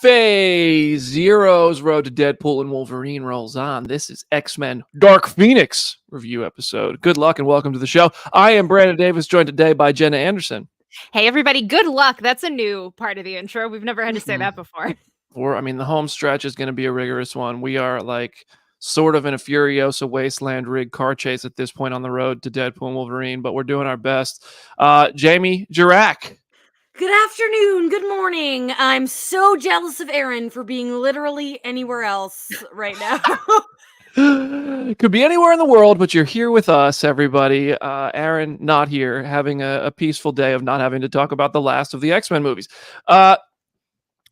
Phase Zero's Road to Deadpool and Wolverine rolls on. This is X-Men Dark Phoenix review episode. Good luck and welcome to the show. I am Brandon Davis, joined today by Jenna Anderson. Hey, everybody. Good luck. That's a new part of the intro. We've never had to say that before. The home stretch is going to be a rigorous one. We are like sort of in a Furiosa wasteland rig car chase at this point on the road to Deadpool and Wolverine, but we're doing our best. Jamie Jirak. Good afternoon. Good morning. I'm so jealous of Aaron for being literally anywhere else right now. Could be anywhere in the world, but you're here with us, everybody. Aaron not here, having a peaceful day of not having to talk about the last of the X-Men movies.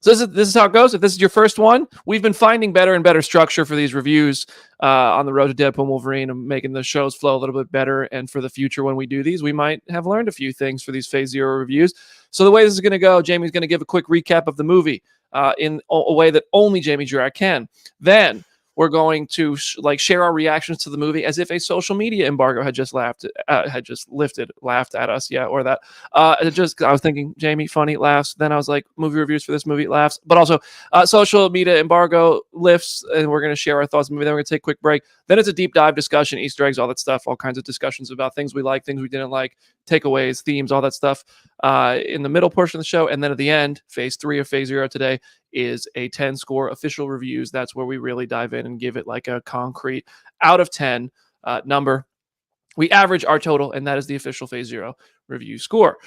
So this is how it goes. If this is your first one, we've been finding better and better structure for these reviews on the road to Deadpool and Wolverine and making the shows flow a little bit better. And for the future, when we do these, we might have learned a few things for these Phase Zero reviews. So the way this is going to go, Jamie's going to give a quick recap of the movie in a way that only Jamie Jirak can. Then we're going to share our reactions to the movie as if a social media embargo had just laughed at us, or that. I was thinking, Jamie, funny, laughs. Then I was like, movie reviews for this movie, laughs. But also, social media embargo lifts, and we're going to share our thoughts on the movie. Then we're going to take a quick break. Then it's a deep dive discussion, Easter eggs, all that stuff, all kinds of discussions about things we like, things we didn't like, takeaways, themes, all that stuff in the middle portion of the show. And then at the end, Phase 3 of Phase Zero today is a 10 score official reviews. That's where we really dive in and give it like a concrete out of 10 number. We average our total, and that is the official Phase Zero review score.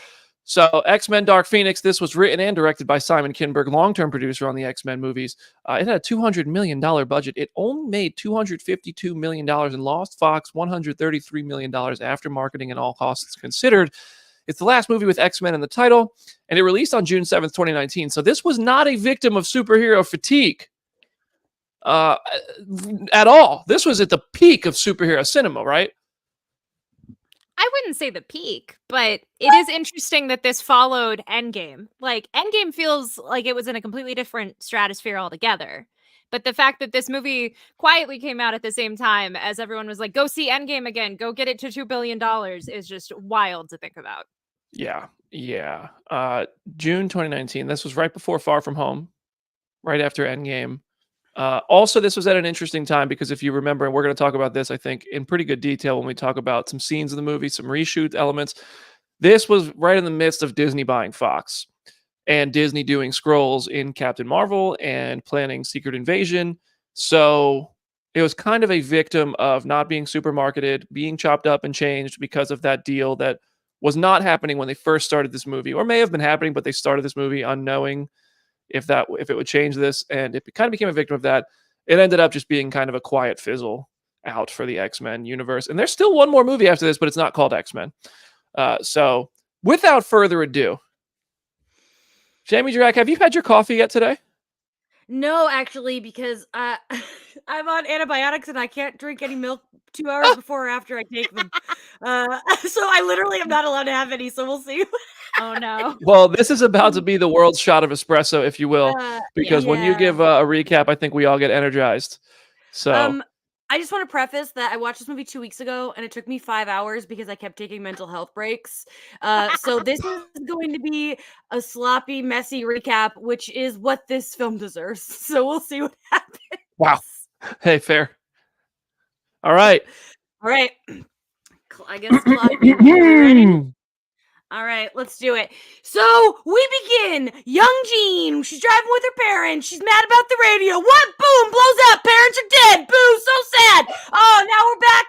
So X-Men Dark Phoenix, this was written and directed by Simon Kinberg, long-term producer on the X-Men movies. It had a $200 million budget. It only made $252 million and lost Fox $133 million after marketing and all costs considered. It's the last movie with X-Men in the title, and it released on June 7th, 2019. So this was not a victim of superhero fatigue at all. This was at the peak of superhero cinema, right? I wouldn't say the peak, but it is interesting that this followed Endgame. Like, Endgame feels like it was in a completely different stratosphere altogether. But the fact that this movie quietly came out at the same time as everyone was like, go see Endgame again, go get it to $2 billion is just wild to think about. Yeah. June 2019. This was right before Far From Home, right after Endgame. Also, this was at an interesting time because if you remember, and we're going to talk about this, I think, in pretty good detail when we talk about some scenes in the movie, some reshoot elements. This was right in the midst of Disney buying Fox and Disney doing Skrulls in Captain Marvel and planning Secret Invasion. So it was kind of a victim of not being super marketed, being chopped up and changed because of that deal that was not happening when they first started this movie, or may have been happening, but they started this movie unknowing if it would change this, and it kind of became a victim of that. It ended up just being kind of a quiet fizzle out for the X-Men universe. And there's still one more movie after this, but it's not called X-Men. So without further ado, Jamie Jirak, have you had your coffee yet today? No, actually, because I'm on antibiotics and I can't drink any milk 2 hours before or after I take them. So I literally am not allowed to have any, so we'll see. Oh, no. Well, this is about to be the world's shot of espresso, if you will, because when you give a recap, I think we all get energized. So I just want to preface that I watched this movie 2 weeks ago, and it took me 5 hours because I kept taking mental health breaks. So this is going to be a sloppy, messy recap, which is what this film deserves. So we'll see what happens. Wow. Hey, fair. All right. I guess ready? All right, let's do it. So we begin. Young Jean, she's driving with her parents. She's mad about the radio. What? Boom, blows up. Parents are dead. Boo, so sad. Oh, now we're back.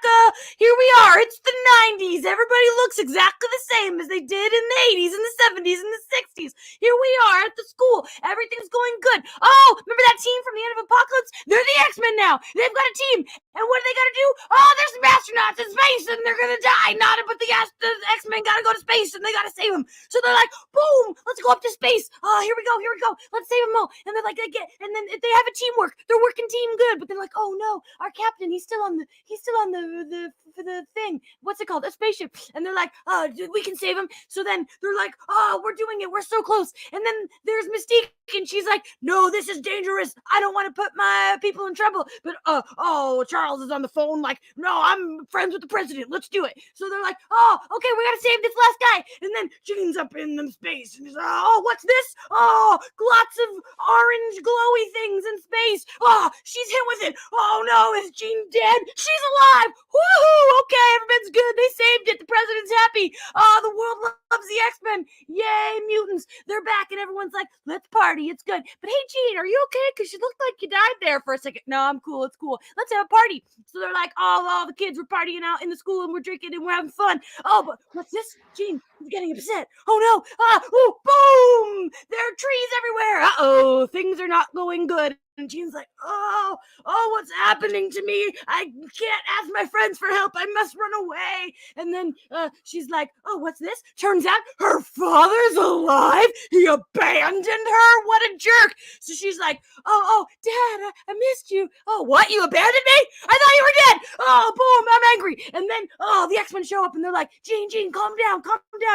Here we are. It's the 90s. Everybody looks exactly the same as they did in the 80s, and the 70s, and the 60s. Here we are at the school. Everything's going good. Oh, remember that team from the end of Apocalypse? They're the X-Men now. They've got a team. And what do they got to do? Oh, there's some astronauts in space, and they're going to die. But the X-Men got to go to space, and they got to save them. So they're like, boom, let's go up to space. Oh, here we go. Let's save them all. And they're like, and then they have a teamwork. They're working team good. But they're like, oh no, our captain, he's still on the thing. What's it called? A spaceship. And they're like, oh, we can save him. So then they're like, oh, we're doing it. We're so close. And then there's Mystique and she's like, no, this is dangerous. I don't want to put my people in trouble. But Charles is on the phone like, no, I'm friends with the president. Let's do it. So they're like, oh, okay, we gotta save this last guy. And then Jean's up in the space, and he's like, oh, what's this? Oh, lots of orange glowy things in space. Oh, she's hit with it. Oh no, is Jean dead? She's alive. Woohoo! Okay, everything's good. They saved it. The president's happy. Oh, the world loves the X-Men. Yay, mutants. They're back, and everyone's like, let's party. It's good. But hey, Jean, are you okay? Because you looked like you died there for a second. No, I'm cool. It's cool. Let's have a party. So they're like, oh, all the kids were partying out in the school, and we're drinking, and we're having fun. Oh, but what's this? Jean is getting upset. Oh, no. Boom. There are trees everywhere. Uh-oh. Things are not going good. And Jean's like, oh, what's happening to me? I can't ask my friends for help. I must run away. And then she's like, oh, what's this? Turns out her father's alive. He abandoned her. What a jerk. So she's like, oh, Dad, I missed you. Oh, what? You abandoned me? I thought you were dead. Oh, boom, I'm angry. And then, the X-Men show up, and they're like, Jean, calm down.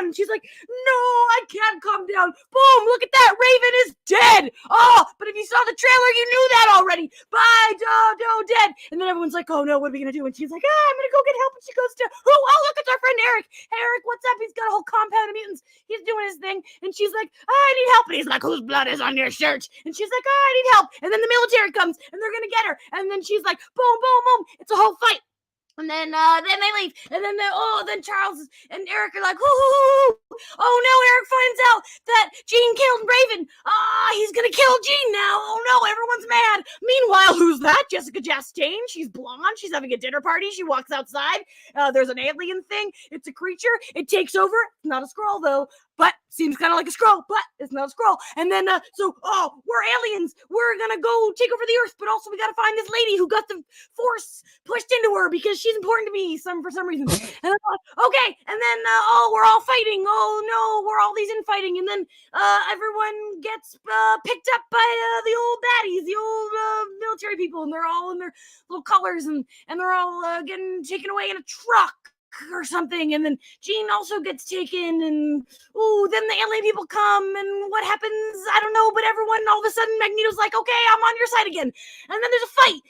And she's like, no, I can't calm down. Boom, look at that. Raven is dead. Oh, but if you saw the trailer, you knew that already. Bye, Dodo, dead. And then everyone's like, oh no, what are we gonna do? And she's like, I'm gonna go get help. And she goes to, oh, look, it's our friend Eric. Hey, Eric, what's up? He's got a whole compound of mutants. He's doing his thing. And she's like, I need help. And he's like, whose blood is on your shirt? And she's like, I need help. And then the military comes, and they're gonna get her. And then she's like, boom, boom, boom. It's a whole fight. And then they leave. And then Charles and Eric are like, oh no, Eric finds out that Jean killed Raven. He's gonna kill Jean now. Oh no, everyone's mad. Meanwhile, who's that? Jessica Chastain. She's blonde. She's having a dinner party. She walks outside. There's an alien thing. It's a creature. It takes over. It's not a Skrull though, but seems kind of like a Skrull, but it's not a Skrull. And then, we're aliens. We're gonna go take over the Earth, but also we gotta find this lady who got the Force pushed into her because she's important to me for some reason. And I'm like, okay. And then, we're all fighting. Oh no, we're all these infighting. And then, everyone gets picked up by the old baddies, the old military people, and they're all in their little colors, and they're all getting taken away in a truck or something. And then Jean also gets taken, and then the alien people come, and what happens? I don't know, but everyone, all of a sudden, Magneto's like, okay, I'm on your side again. And then there's a fight,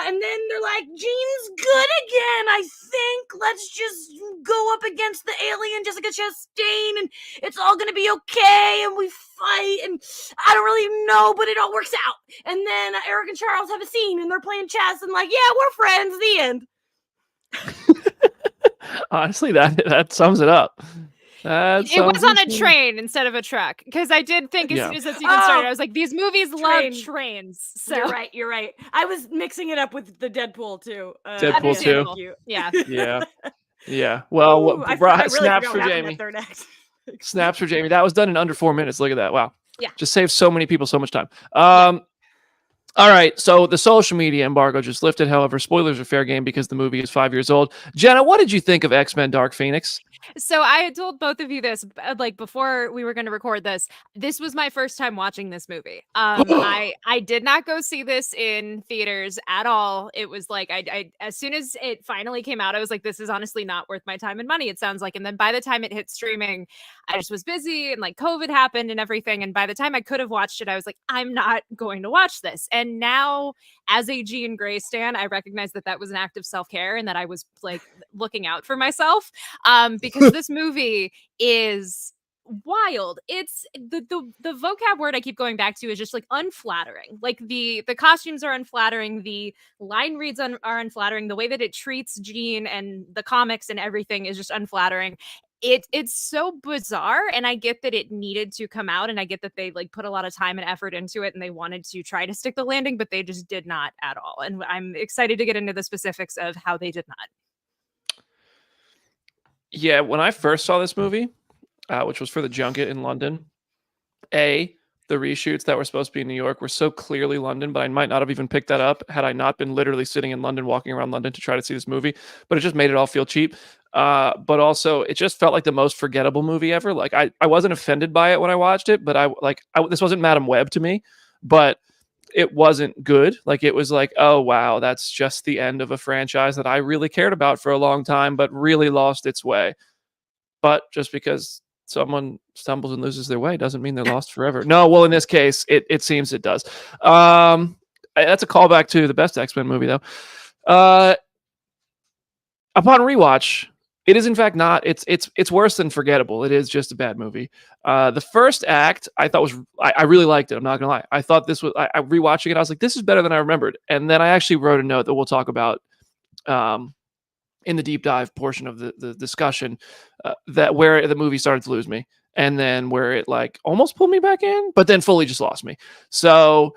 and then they're like, Jean's good again, I think. Let's just go up against the alien Jessica Chastain, and it's all gonna be okay, and we fight, and I don't really know, but it all works out. And then Eric and Charles have a scene, and they're playing chess, and like, yeah, we're friends, the end. Honestly, that sums it up. It was on a train instead of a truck, because I did think as soon as the sequence started, I was like, these movies love trains. So You're right. I was mixing it up with the Deadpool too. Deadpool too. Yeah. Well, snaps for Jamie. Snaps for Jamie. That was done in under 4 minutes. Look at that. Wow. Yeah. Just saved so many people so much time. All right, so the social media embargo just lifted. However, spoilers are fair game because the movie is 5 years old. Jenna, what did you think of X-Men Dark Phoenix? So I had told both of you this, like before we were going to record this. This was my first time watching this movie. I did not go see this in theaters at all. It was like I as soon as it finally came out, I was like, this is honestly not worth my time and money. It sounds like. And then by the time it hit streaming, I just was busy, and like COVID happened and everything. And by the time I could have watched it, I was like, I'm not going to watch this. And now, as a Jean Grey stan, I recognize that was an act of self-care, and that I was like looking out for myself, because this movie is wild. It's the vocab word I keep going back to is just like unflattering. Like the costumes are unflattering, the line reads are unflattering, the way that it treats Jean and the comics and everything is just unflattering. It's so bizarre, and I get that it needed to come out, and I get that they like put a lot of time and effort into it, and they wanted to try to stick the landing, but they just did not at all. And I'm excited to get into the specifics of how they did not. Yeah, when I first saw this movie, which was for the junket in London, the reshoots that were supposed to be in New York were so clearly London, but I might not have even picked that up had I not been literally sitting in London, walking around London to try to see this movie. But it just made it all feel cheap. But also, it just felt like the most forgettable movie ever. Like I wasn't offended by it when I watched it, but this wasn't Madam Web to me, but it wasn't good. Like it was like, oh wow, that's just the end of a franchise that I really cared about for a long time, but really lost its way. But just because someone stumbles and loses their way doesn't mean they're lost forever. No, well, in this case, it seems it does. That's a callback to the best X-Men movie, though. Upon rewatch, it is in fact not. It's worse than forgettable. It is just a bad movie. The first act I thought was I really liked it. I'm not gonna lie. I thought this was I rewatching it. I was like, this is better than I remembered. And then I actually wrote a note that we'll talk about in the deep dive portion of the discussion, that where the movie started to lose me, and then where it like almost pulled me back in, but then fully just lost me. So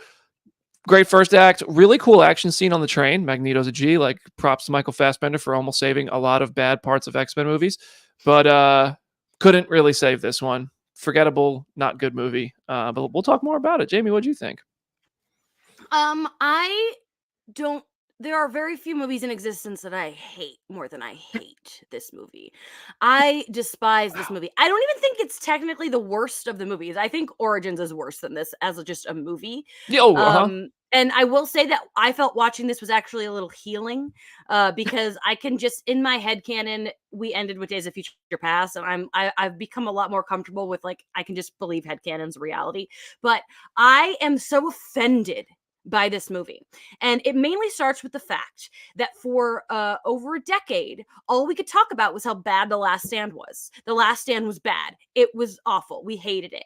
great first act, really cool action scene on the train. Magneto's a G. Like props to Michael Fassbender for almost saving a lot of bad parts of X-Men movies, but couldn't really save this one. Forgettable, not good movie. But we'll talk more about it. Jamie, what'd you think? I don't. There are very few movies in existence that I hate more than I hate this movie. I despise this movie. I don't even think it's technically the worst of the movies. I think Origins is worse than this as just a movie. And I will say that I felt watching this was actually a little healing, because I can just, in my headcanon, we ended with Days of Future Past, and I've become a lot more comfortable with, like, I can just believe headcanon's reality. But I am so offended by this movie. And it mainly starts with the fact that for over a decade, all we could talk about was how bad The Last Stand was. The Last Stand was bad. It was awful. We hated it.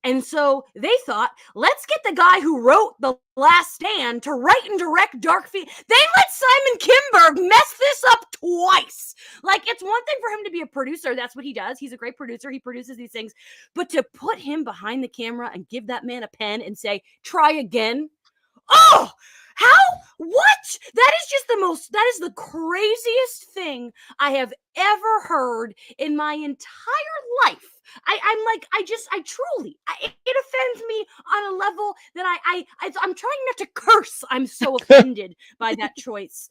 And so they thought, let's get the guy who wrote The Last Stand to write and direct Dark Phoenix. They let Simon Kinberg mess this up twice. Like, it's one thing for him to be a producer. That's what he does. He's a great producer. He produces these things. But to put him behind the camera and give that man a pen and say, try again. Oh, how? What? That is the craziest thing I have ever heard in my entire life. It offends me on a level that I'm trying not to curse. I'm so offended by that choice.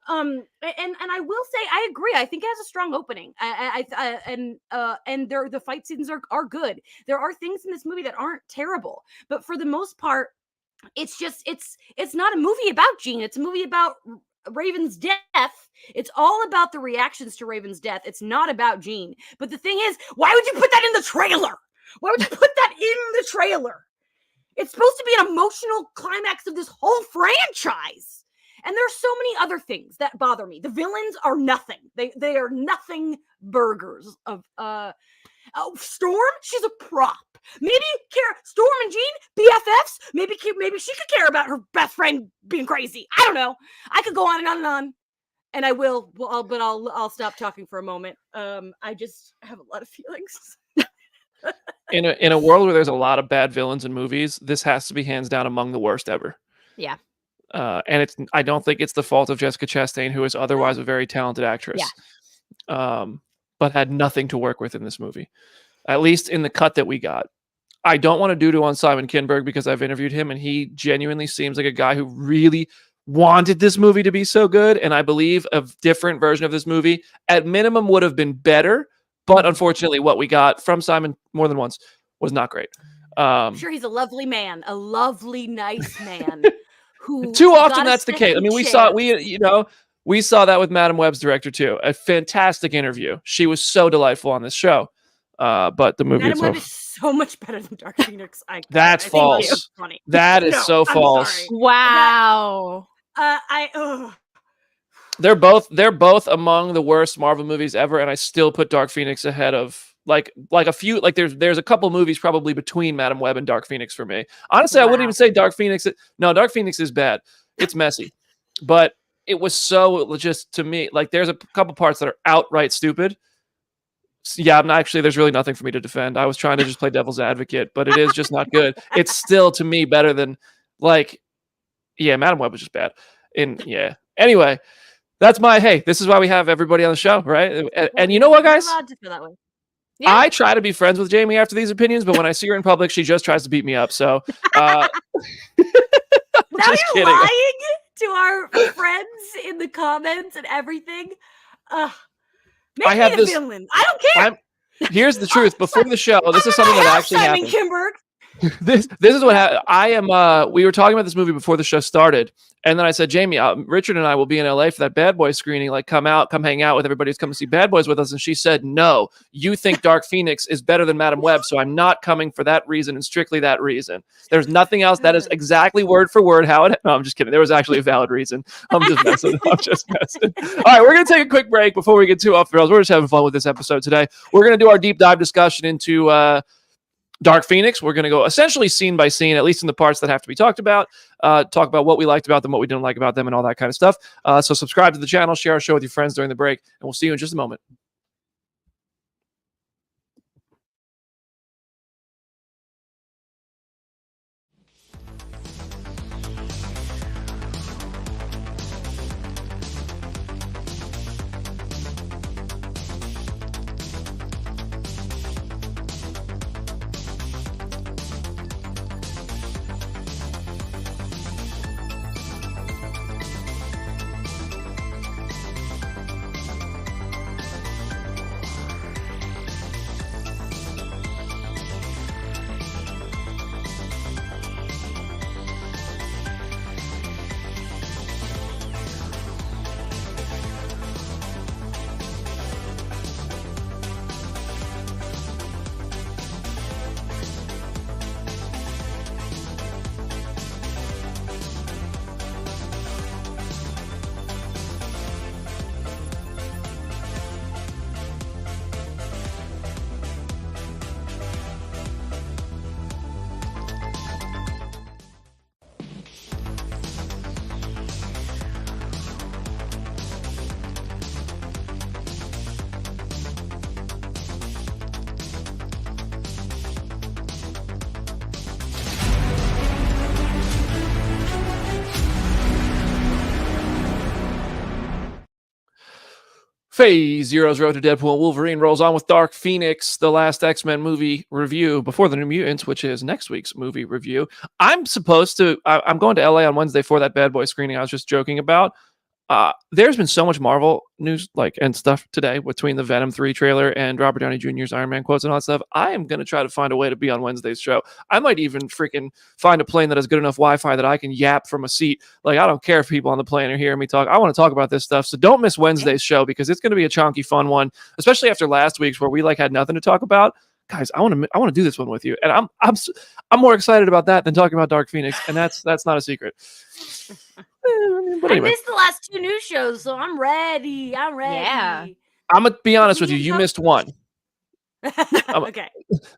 And I will say, I agree. I think it has a strong opening. And the fight scenes are good. There are things in this movie that aren't terrible, but for the most part, it's not a movie about Jean. It's a movie about Raven's death. It's all about the reactions to Raven's death. It's not about Jean. But the thing is, why would you put that in the trailer? Why would you put that in the trailer? It's supposed to be an emotional climax of this whole franchise. And there are so many other things that bother me. The villains are nothing. They are nothing burgers of Storm, she's a prop. Maybe Storm and Jean, BFFs. Maybe she could care about her best friend being crazy. I don't know. I could go on and on and on, and I will. But I'll stop talking for a moment. I just have a lot of feelings. In a world where there's a lot of bad villains in movies, this has to be hands down among the worst ever. Yeah. And I don't think it's the fault of Jessica Chastain, who is otherwise a very talented actress. Yeah. But had nothing to work with in this movie, at least in the cut that we got. I don't want to doo-doo on Simon Kinberg because I've interviewed him, and he genuinely seems like a guy who really wanted this movie to be so good. And I believe a different version of this movie, at minimum, would have been better. But unfortunately, what we got from Simon more than once was not great. I'm sure he's a lovely man, a lovely, nice man. Who too often that's the case. I mean, we saw that with Madam Web's director too. A fantastic interview. She was so delightful on this show. But the movie Madam Web is so much better than Dark Phoenix. That's false. That is so false. Sorry. Wow. They're both among the worst Marvel movies ever, and I still put Dark Phoenix ahead of like a few. Like there's a couple movies probably between Madam Web and Dark Phoenix for me. Honestly, I wouldn't even say Dark Phoenix. No, Dark Phoenix is bad. It's messy, but it was so just to me. Like there's a couple parts that are outright stupid. Yeah, there's really nothing for me to defend. I was trying to just play devil's advocate, but it is just not good. It's still to me better than Madam Web was just bad. Anyway, that's this is why we have everybody on the show, right? And you know what, guys? Yeah. I try to be friends with Jamie after these opinions, but when I see her in public, she just tries to beat me up. So now just you're kidding. lying to our friends in the comments and everything. I have this villain. I don't care. Here's the truth. Before the show, this is something that actually happened. Kimberg. this is what happened. I am. We were talking about this movie before the show started, and then I said, Jamie, Richard and I will be in LA for that Bad Boys screening. Like, come hang out with everybody who's coming to see Bad Boys with us. And she said, no, you think Dark Phoenix is better than Madam Web, so I'm not coming for that reason and strictly that reason. There's nothing else. That is exactly word for word how it. No, I'm just kidding. There was actually a valid reason. I'm just messing. All right, we're gonna take a quick break before we get too off the rails. We're just having fun with this episode today. We're gonna do our deep dive discussion into Dark Phoenix. We're going to go essentially scene by scene, at least in the parts that have to be talked about, talk about what we liked about them, what we didn't like about them, and all that kind of stuff. So subscribe to the channel, share our show with your friends during the break, and we'll see you in just a moment. Phase Zero's Road to Deadpool Wolverine rolls on with Dark Phoenix, the last X-Men movie review before the New Mutants, which is next week's movie review. I'm going to LA on Wednesday for that Bad Boy screening I was just joking about. There's been so much Marvel news and stuff today between the Venom 3 trailer and Robert Downey Jr.'s Iron Man quotes and all that stuff. I am going to try to find a way to be on Wednesday's show. I might even freaking find a plane that has good enough Wi-Fi that I can yap from a seat. Like, I don't care if people on the plane are hearing me talk. I want to talk about this stuff. So don't miss Wednesday's show because it's going to be a chunky, fun one, especially after last week's where we had nothing to talk about. Guys, I want to do this one with you, and I'm more excited about that than talking about Dark Phoenix, and that's not a secret. But anyway. I missed the last 2 news shows, so I'm ready. Yeah. I'm gonna be honest with you. You missed one. Okay.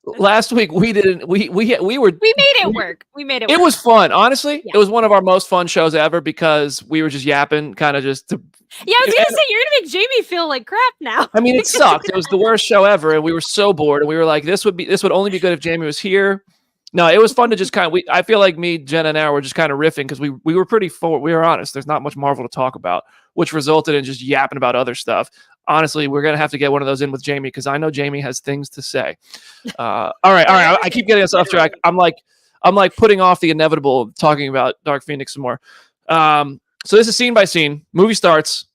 Last week we didn't. We made it work. It was fun. Honestly, yeah. It was one of our most fun shows ever because we were just yapping, kind of just to. Yeah, I was gonna say you're gonna make Jamie feel like crap now. I mean, it sucked. It was the worst show ever, and we were so bored. And we were like, this would only be good if Jamie was here. No, it was fun to just I feel like me, Jenna, and Aaron were just kind of riffing because we were pretty forward. We were honest. There's not much Marvel to talk about, which resulted in just yapping about other stuff. Honestly, we're going to have to get one of those in with Jamie because I know Jamie has things to say. All right. I keep getting us off track. I'm like putting off the inevitable, talking about Dark Phoenix some more. So this is scene by scene. Movie starts.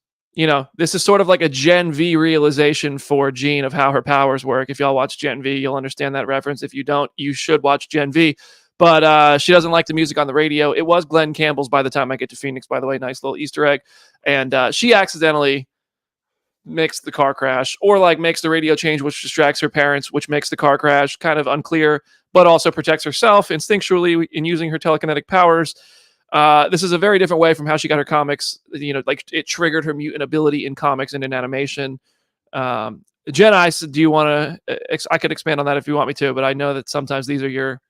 This is sort of like a Gen V realization for Jean of how her powers work. If y'all watch Gen V, you'll understand that reference. If you don't, you should watch Gen V. But she doesn't like the music on the radio. It was Glenn Campbell's by the time I get to Phoenix, by the way. Nice little Easter egg. And she accidentally makes the car crash or makes the radio change, which distracts her parents, which makes the car crash. Kind of unclear, but also protects herself instinctually in using her telekinetic powers. This is a very different way from how she got her comics. It triggered her mutant ability in comics and in animation. Jenna, do you want to? I could expand on that if you want me to, but I know that sometimes these are your.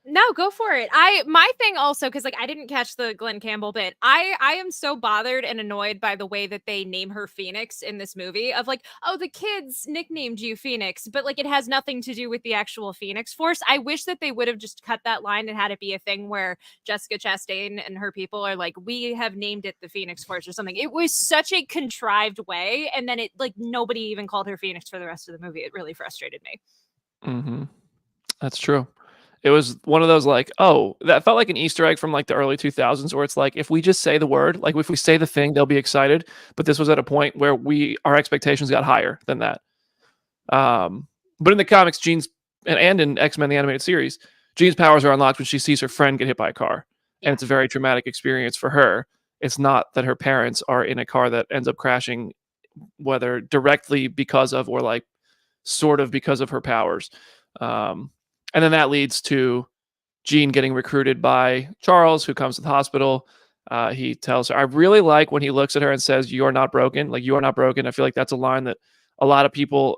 No, go for it. My thing also, because I didn't catch the Glenn Campbell bit. I am so bothered and annoyed by the way that they name her Phoenix in this movie. Of oh, the kids nicknamed you Phoenix, but it has nothing to do with the actual Phoenix Force. I wish that they would have just cut that line and had it be a thing where Jessica Chastain and her people are we have named it the Phoenix Force or something. It was such a contrived way, and then it nobody even called her Phoenix for the rest of the movie. It really frustrated me. Mm-hmm. That's true. It was one of those that felt like an Easter egg from the early 2000s where it's if we just say the word, if we say the thing, they'll be excited. But this was at a point where our expectations got higher than that. But in the comics, Jean's and in X-Men, the animated series, Jean's powers are unlocked when she sees her friend get hit by a car, and it's a very traumatic experience for her. It's not that her parents are in a car that ends up crashing, whether directly because of or like sort of because of her powers. And then that leads to Jean getting recruited by Charles, who comes to the hospital. He tells her, I really like when he looks at her and says, "You are not broken." Like, "You are not broken." I feel like that's a line that a lot of people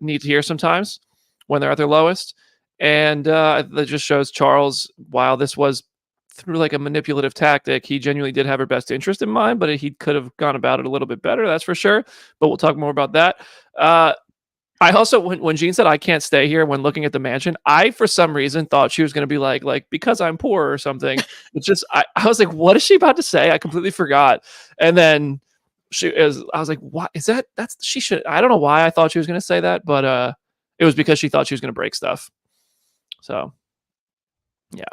need to hear sometimes when they're at their lowest. And that just shows Charles, while this was through like a manipulative tactic, he genuinely did have her best interest in mind, but he could have gone about it a little bit better. That's for sure. But we'll talk more about that. I also, when Jean said, "I can't stay here," when looking at the mansion, I, for some reason, thought she was going to be like, "Because I'm poor" or something. It's just, I was like, what is she about to say? I completely forgot. And then I was like, what is that? She should, I don't know why I thought she was going to say that, but it was because she thought she was going to break stuff. So, yeah.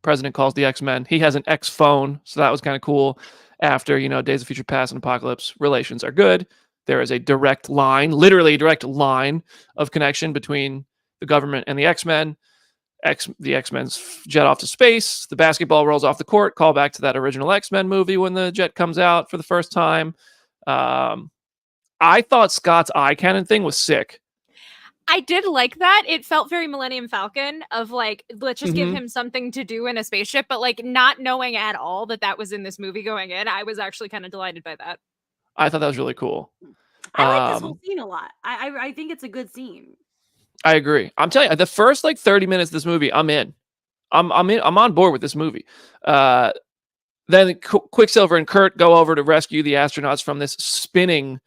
President calls the X-Men. He has an X phone, so that was kind of cool. After, Days of Future Past and Apocalypse, relations are good. There is a direct line, literally a direct line of connection between the government and the X-Men. The X-Men's jet off to space. The basketball rolls off the court. Call back to that original X-Men movie when the jet comes out for the first time. I thought Scott's eye cannon thing was sick. I did like that. It felt very Millennium Falcon of like, let's just give him something to do in a spaceship, but like not knowing at all that was in this movie going in. I was actually kind of delighted by that. I thought that was really cool. I like this whole scene a lot. I think it's a good scene. I agree. I'm telling you, the first like 30 minutes of this movie, I'm in. I'm on board with this movie. Then Quicksilver and Kurt go over to rescue the astronauts from this spinning,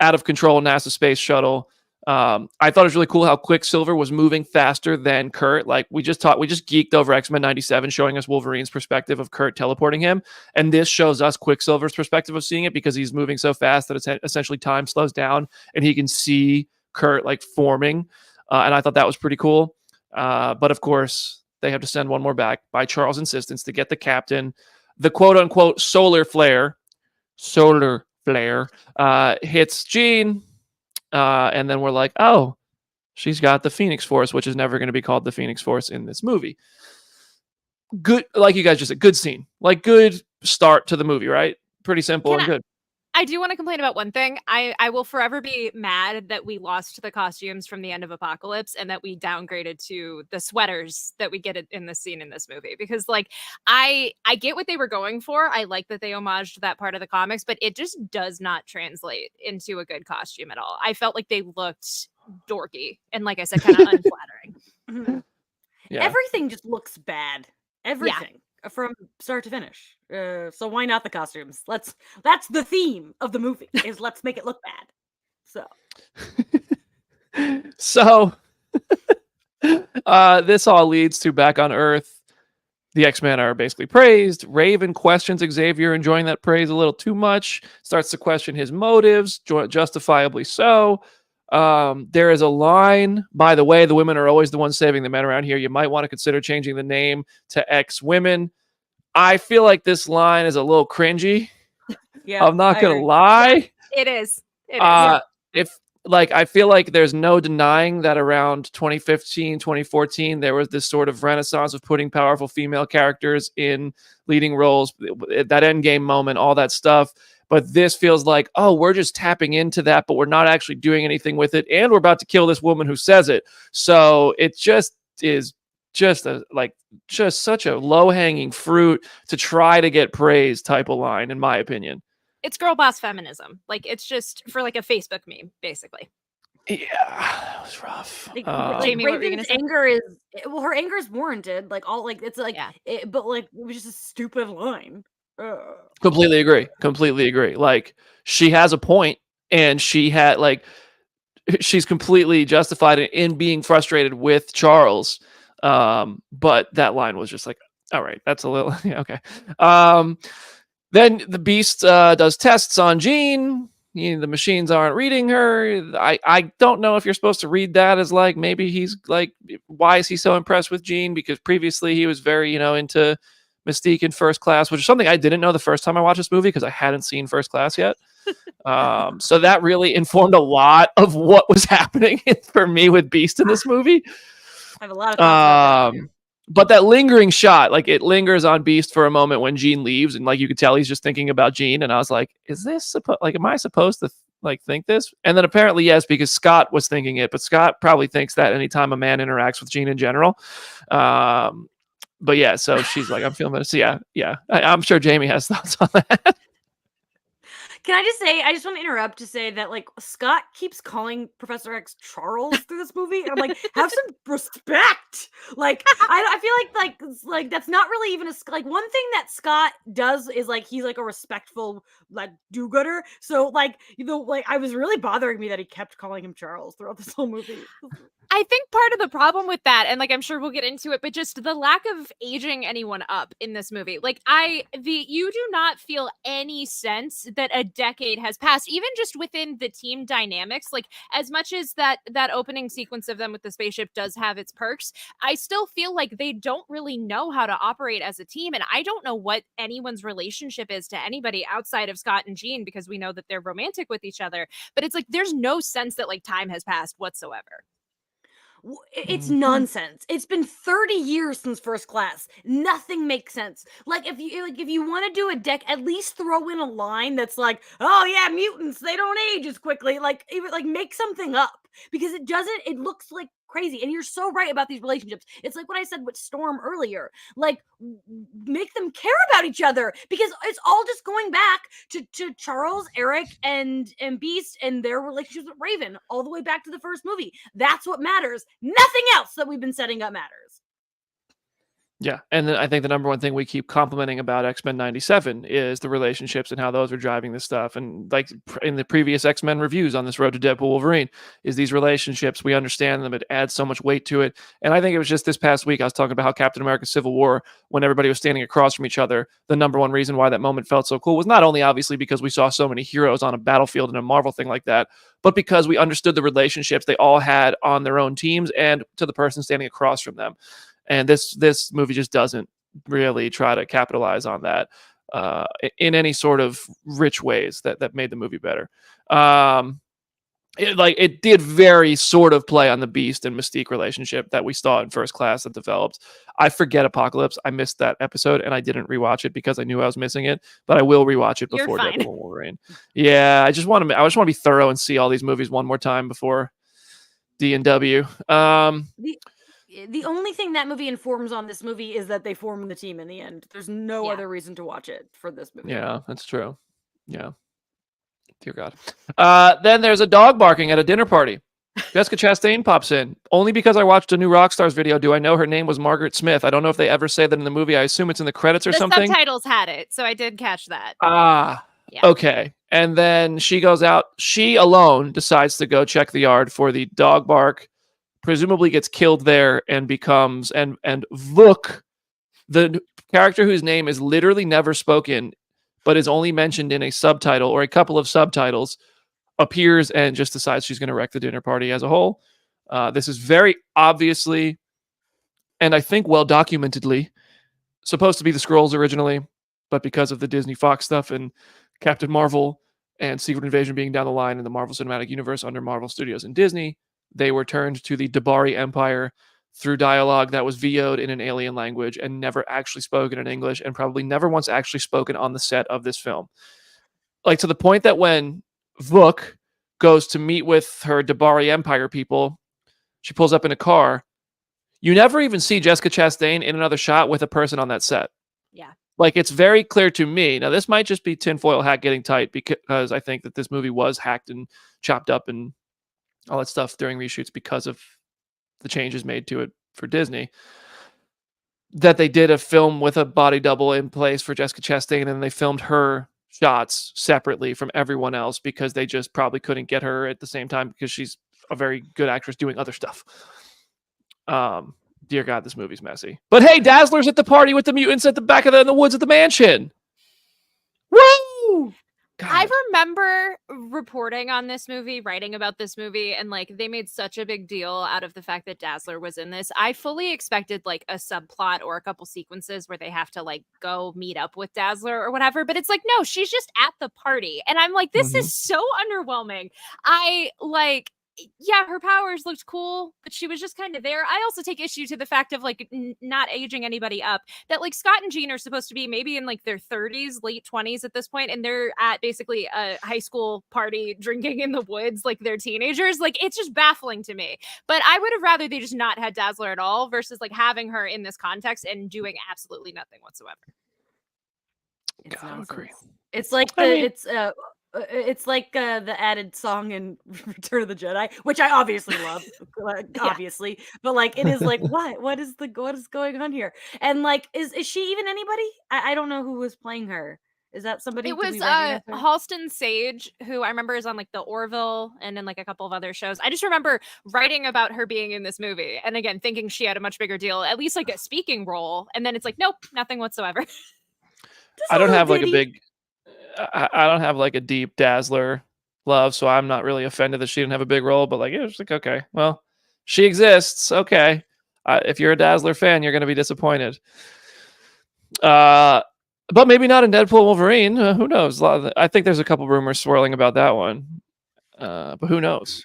out of control NASA space shuttle. I thought it was really cool how Quicksilver was moving faster than Kurt. Like we just geeked over X-Men 97, showing us Wolverine's perspective of Kurt teleporting him. And this shows us Quicksilver's perspective of seeing it because he's moving so fast that it's essentially time slows down and he can see Kurt like forming. And I thought that was pretty cool. But of course they have to send one more back by Charles' insistence to get the captain. The quote unquote solar flare hits Jean. And then we're like, oh, she's got the Phoenix Force, which is never going to be called the Phoenix Force in this movie. Good, like you guys just said, good scene. Like, good start to the movie, right? Pretty simple and good. I do want to complain about one thing. I will forever be mad that we lost the costumes from the end of Apocalypse and that we downgraded to the sweaters that we get in the scene in this movie. Because like I get what they were going for. I like that they homaged that part of the comics, but it just does not translate into a good costume at all. I felt like they looked dorky and, like I said, kind of unflattering. Yeah. Everything just looks bad. Everything. Yeah. From start to finish. So why not the costumes? That's the theme of the movie, is let's make it look bad. So this all leads to back on Earth. The X-Men are basically praised. Raven questions Xavier, enjoying that praise a little too much, starts to question his motives, justifiably so. There is a line, by the way, the women are always the ones saving the men around here. You might want to consider changing the name to X-Women. I feel like this line is a little cringy. Yeah, I'm not going to lie. It is. I feel like there's no denying that around 2015, 2014, there was this sort of renaissance of putting powerful female characters in leading roles, that Endgame moment, all that stuff. But this feels like, oh, we're just tapping into that, but we're not actually doing anything with it. And we're about to kill this woman who says it. So it just is just such a low-hanging fruit to try to get praise type of line, in my opinion. It's girl boss feminism. Like, it's just for like a Facebook meme, basically. Yeah, that was rough. Jamie, Raven's anger is her anger is warranted. Like all like it's like, but like it was just a stupid line. Completely agree. Like, she has a point, and she's completely justified in being frustrated with Charles. But that line was just like, all right, that's a little okay. Then the Beast does tests on Jean. The machines aren't reading her. I don't know if you're supposed to read that as like, maybe he's like, why is he so impressed with Jean? Because previously he was very, into Mystique in First Class, which is something I didn't know the first time I watched this movie because I hadn't seen First Class yet. So that really informed a lot of what was happening for me with Beast in this movie. I have a lot of thoughts about that. But that lingering shot, like it lingers on Beast for a moment when Jean leaves, and like you could tell he's just thinking about Jean. And I was like, is this like, am I supposed to like think this? And then apparently yes, because Scott was thinking it, but Scott probably thinks that anytime a man interacts with Jean in general. But yeah, so she's like, I'm feeling this. So yeah. I'm sure Jamie has thoughts on that. Can I just say, I just want to interrupt to say that, like, Scott keeps calling Professor X Charles through this movie. And I'm like, have some respect. Like, I feel like that's not really even like, one thing that Scott does is like, he's like a respectful, like, do-gooder. So like, like I was really bothering me that he kept calling him Charles throughout this whole movie. I think part of the problem with that, and like I'm sure we'll get into it, but just the lack of aging anyone up in this movie. Like you do not feel any sense that a decade has passed, even just within the team dynamics. Like as much as that opening sequence of them with the spaceship does have its perks, I still feel like they don't really know how to operate as a team. And I don't know what anyone's relationship is to anybody outside of Scott and Jean, because we know that they're romantic with each other. But it's like there's no sense that like time has passed whatsoever. It's nonsense. It's been 30 years since First Class. Nothing makes sense. Like if you want to do a deck, at least throw in a line that's like, oh yeah, mutants, they don't age as quickly. Like even like make something up, because it looks like crazy. And you're so right about these relationships. It's like what I said with Storm earlier. Like make them care about each other, because it's all just going back to Charles, Eric, and Beast and their relationships with Raven, all the way back to the first movie. That's what matters. Nothing else that we've been setting up matters. Yeah, and then I think the number one thing we keep complimenting about X-Men 97 is the relationships and how those are driving this stuff. And like in the previous X-Men reviews on this road to Deadpool Wolverine, is these relationships, we understand them, it adds so much weight to it. And I think it was just this past week I was talking about how Captain America Civil War, when everybody was standing across from each other, the number one reason why that moment felt so cool was not only obviously because we saw so many heroes on a battlefield in a Marvel thing like that, but because we understood the relationships they all had on their own teams and to the person standing across from them. And this movie just doesn't really try to capitalize on that in any sort of rich ways that made the movie better. It did very sort of play on the Beast and Mystique relationship that we saw in First Class that developed. I forget Apocalypse. I missed that episode and I didn't rewatch it because I knew I was missing it, but I will rewatch it before Deadpool Wolverine. Yeah, I just want to be thorough and see all these movies one more time before D&W. The only thing that movie informs on this movie is that they form the team in the end. There's no other reason to watch it for this movie. Yeah, that's true. Yeah. Dear God. Then there's a dog barking at a dinner party. Jessica Chastain pops in. Only because I watched a new Rockstars video do I know her name was Margaret Smith. I don't know if they ever say that in the movie. I assume it's in the credits or something. The subtitles had it, so I did catch that. Yeah. Okay. And then she goes out. She alone decides to go check the yard for the dog bark. Presumably gets killed there and becomes and Vuk, the character whose name is literally never spoken but is only mentioned in a subtitle or a couple of subtitles, appears and just decides she's going to wreck the dinner party as a whole. This is very obviously, and I think well documentedly, supposed to be the Skrulls originally, but because of the Disney Fox stuff and Captain Marvel and Secret Invasion being down the line in the Marvel Cinematic Universe under Marvel Studios and Disney, they were turned to the Dabari Empire through dialogue that was VO'd in an alien language and never actually spoken in English, and probably never once actually spoken on the set of this film. Like to the point that when Vuk goes to meet with her Dabari Empire people, she pulls up in a car. You never even see Jessica Chastain in another shot with a person on that set. Yeah. Like it's very clear to me. Now this might just be tinfoil hat getting tight because I think that this movie was hacked and chopped up and all that stuff during reshoots because of the changes made to it for Disney, that they did a film with a body double in place for Jessica Chastain and they filmed her shots separately from everyone else because they just probably couldn't get her at the same time because she's a very good actress doing other stuff. Dear God, this movie's messy. But hey, Dazzler's at the party with the mutants at the back of in the woods at the mansion. Woo! God. I remember reporting on this movie, writing about this movie, and like they made such a big deal out of the fact that Dazzler was in this. I fully expected like a subplot or a couple sequences where they have to like go meet up with Dazzler or whatever, but it's like, no, she's just at the party. And I'm like, this is so underwhelming. I like yeah, her powers looked cool, but she was just kind of there. I also take issue to the fact of like not aging anybody up. That like Scott and Jean are supposed to be maybe in like their 30s, late 20s at this point, and they're at basically a high school party drinking in the woods like they're teenagers. Like it's just baffling to me. But I would have rather they just not had Dazzler at all versus like having her in this context and doing absolutely nothing whatsoever. It's I nonsense. agree. It's like it's like the added song in Return of the Jedi, which I obviously love, obviously, but like it is like what is going on here? And like is she even anybody? I don't know who was playing her. Is that somebody? It Do was we recognize her? Halston Sage, who I remember is on like the Orville and in like a couple of other shows. I just remember writing about her being in this movie, and again thinking she had a much bigger deal, at least like a speaking role, and then it's like nope, nothing whatsoever. I don't have like a big. I don't have like a deep Dazzler love, so I'm not really offended that she didn't have a big role. But like, it's like okay, well, she exists. Okay, if you're a Dazzler fan, you're going to be disappointed. But maybe not in Deadpool Wolverine. Who knows? I think there's a couple rumors swirling about that one. But who knows?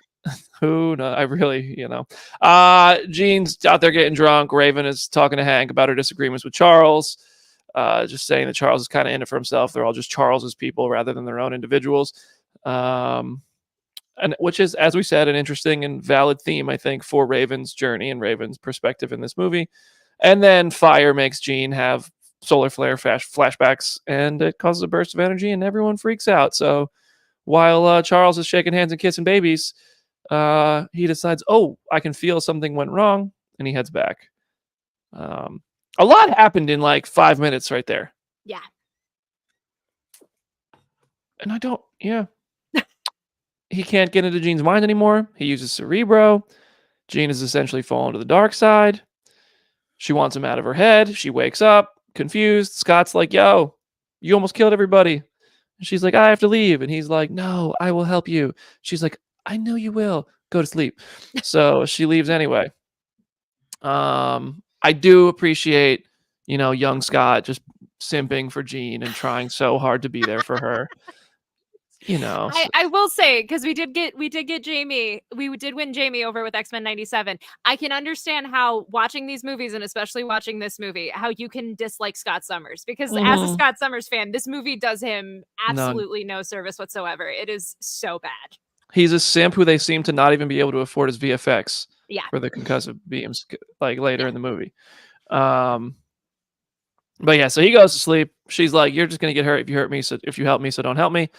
Who knows? I really, Jean's out there getting drunk. Raven is talking to Hank about her disagreements with Charles. Just saying that Charles is kind of in it for himself. They're all just Charles's people rather than their own individuals. And which is, as we said, an interesting and valid theme, I think, for Raven's journey and Raven's perspective in this movie. And then fire makes Jean have solar flare flashbacks, and it causes a burst of energy, and everyone freaks out. So while Charles is shaking hands and kissing babies, he decides, oh, I can feel something went wrong, and he heads back. A lot happened in like 5 minutes right there. Yeah. And he can't get into Jean's mind anymore. He uses Cerebro. Jean is essentially fallen to the dark side. She wants him out of her head. She wakes up, confused. Scott's like, yo, you almost killed everybody. And she's like, I have to leave. And he's like, no, I will help you. She's like, I know you will. Go to sleep. So she leaves anyway. I do appreciate, young Scott just simping for Jean and trying so hard to be there for her. I will say, because we did get Jamie, we did win Jamie over with X-Men 97. I can understand how watching these movies, and especially watching this movie, how you can dislike Scott Summers, because as a Scott Summers fan, this movie does him absolutely no service whatsoever. It is so bad. He's a simp who they seem to not even be able to afford his VFX for the concussive beams like later in the movie. But yeah, so he goes to sleep. She's like, you're just gonna get hurt if you hurt me, so if you help me, so don't help me.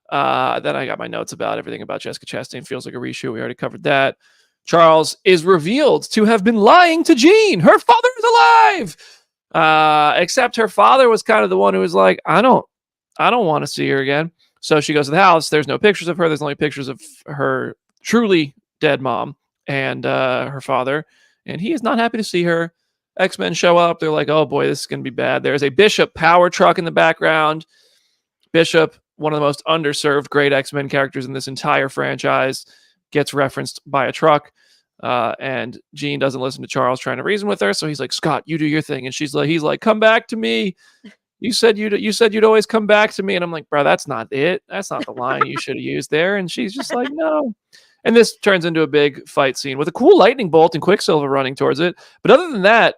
Then I got my notes about everything about Jessica Chastain. Feels like a reshoot. We already covered that. Charles is revealed to have been lying to Jean. Her father is alive. Except her father was kind of the one who was like, I don't want to see her again. So she goes to the house. There's no pictures of her. There's only pictures of her truly dead mom and her father. And he is not happy to see her. X-Men show up. They're like, oh boy, this is going to be bad. There's a Bishop power truck in the background. Bishop, one of the most underserved great X-Men characters in this entire franchise, gets referenced by a truck. And Jean doesn't listen to Charles trying to reason with her. So he's like, Scott, you do your thing. And he's like, come back to me. You said you'd always come back to me. And I'm like, bro, that's not it. That's not the line you should have used there. And she's just like, no. And this turns into a big fight scene with a cool lightning bolt and Quicksilver running towards it. But other than that,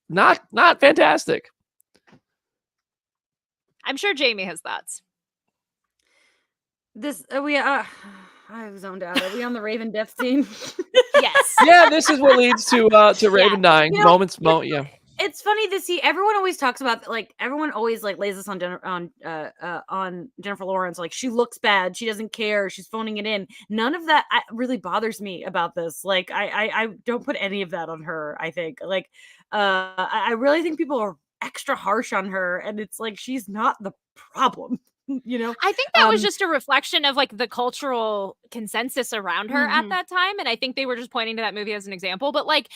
not fantastic. I'm sure Jamie has thoughts. I zoned out. Are we on the Raven death scene? Yes. Yeah, this is what leads to Raven dying. Yeah. It's funny to see. Everyone always talks about, like, everyone always like lays this on Jennifer Lawrence. Like, she looks bad. She doesn't care. She's phoning it in. None of that really bothers me about this. Like, I don't put any of that on her. I think, like, I really think people are extra harsh on her, and it's like she's not the problem. I think that was just a reflection of like the cultural consensus around her at that time, and I think they were just pointing to that movie as an example. But like,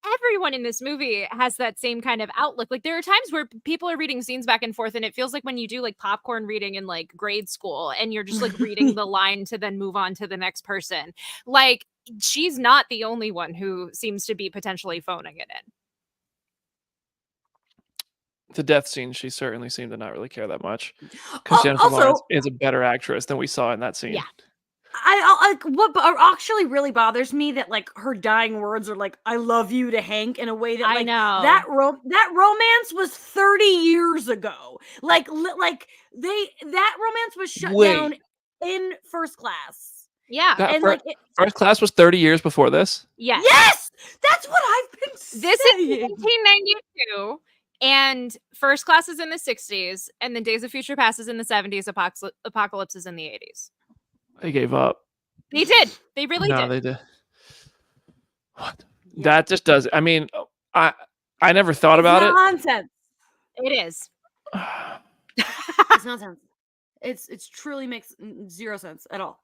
everyone in this movie has that same kind of outlook. Like, there are times where people are reading scenes back and forth, and it feels like when you do like popcorn reading in like grade school, and you're just like reading the line to then move on to the next person. Like, she's not the only one who seems to be potentially phoning it in. The death scene, she certainly seemed to not really care that much, because Jennifer Lawrence is a better actress than we saw in that scene. Yeah. I like what actually really bothers me that like her dying words are like "I love you" to Hank in a way that I like know. that romance was 30 years ago. Like that romance was shut down in First Class. Yeah. That And fir- like First Class was 30 years before this. Yes. yes, that's what I've been This saying. is 1992, and First Class is in the 60s, and then Days of Future Past is in the 70s. Apocalypse is in the 80s. They gave up. They did. They really No, did. they did. What? Yeah. That just does. I mean, I never thought about it. Nonsense. It is. It's nonsense. It's truly makes zero sense at all.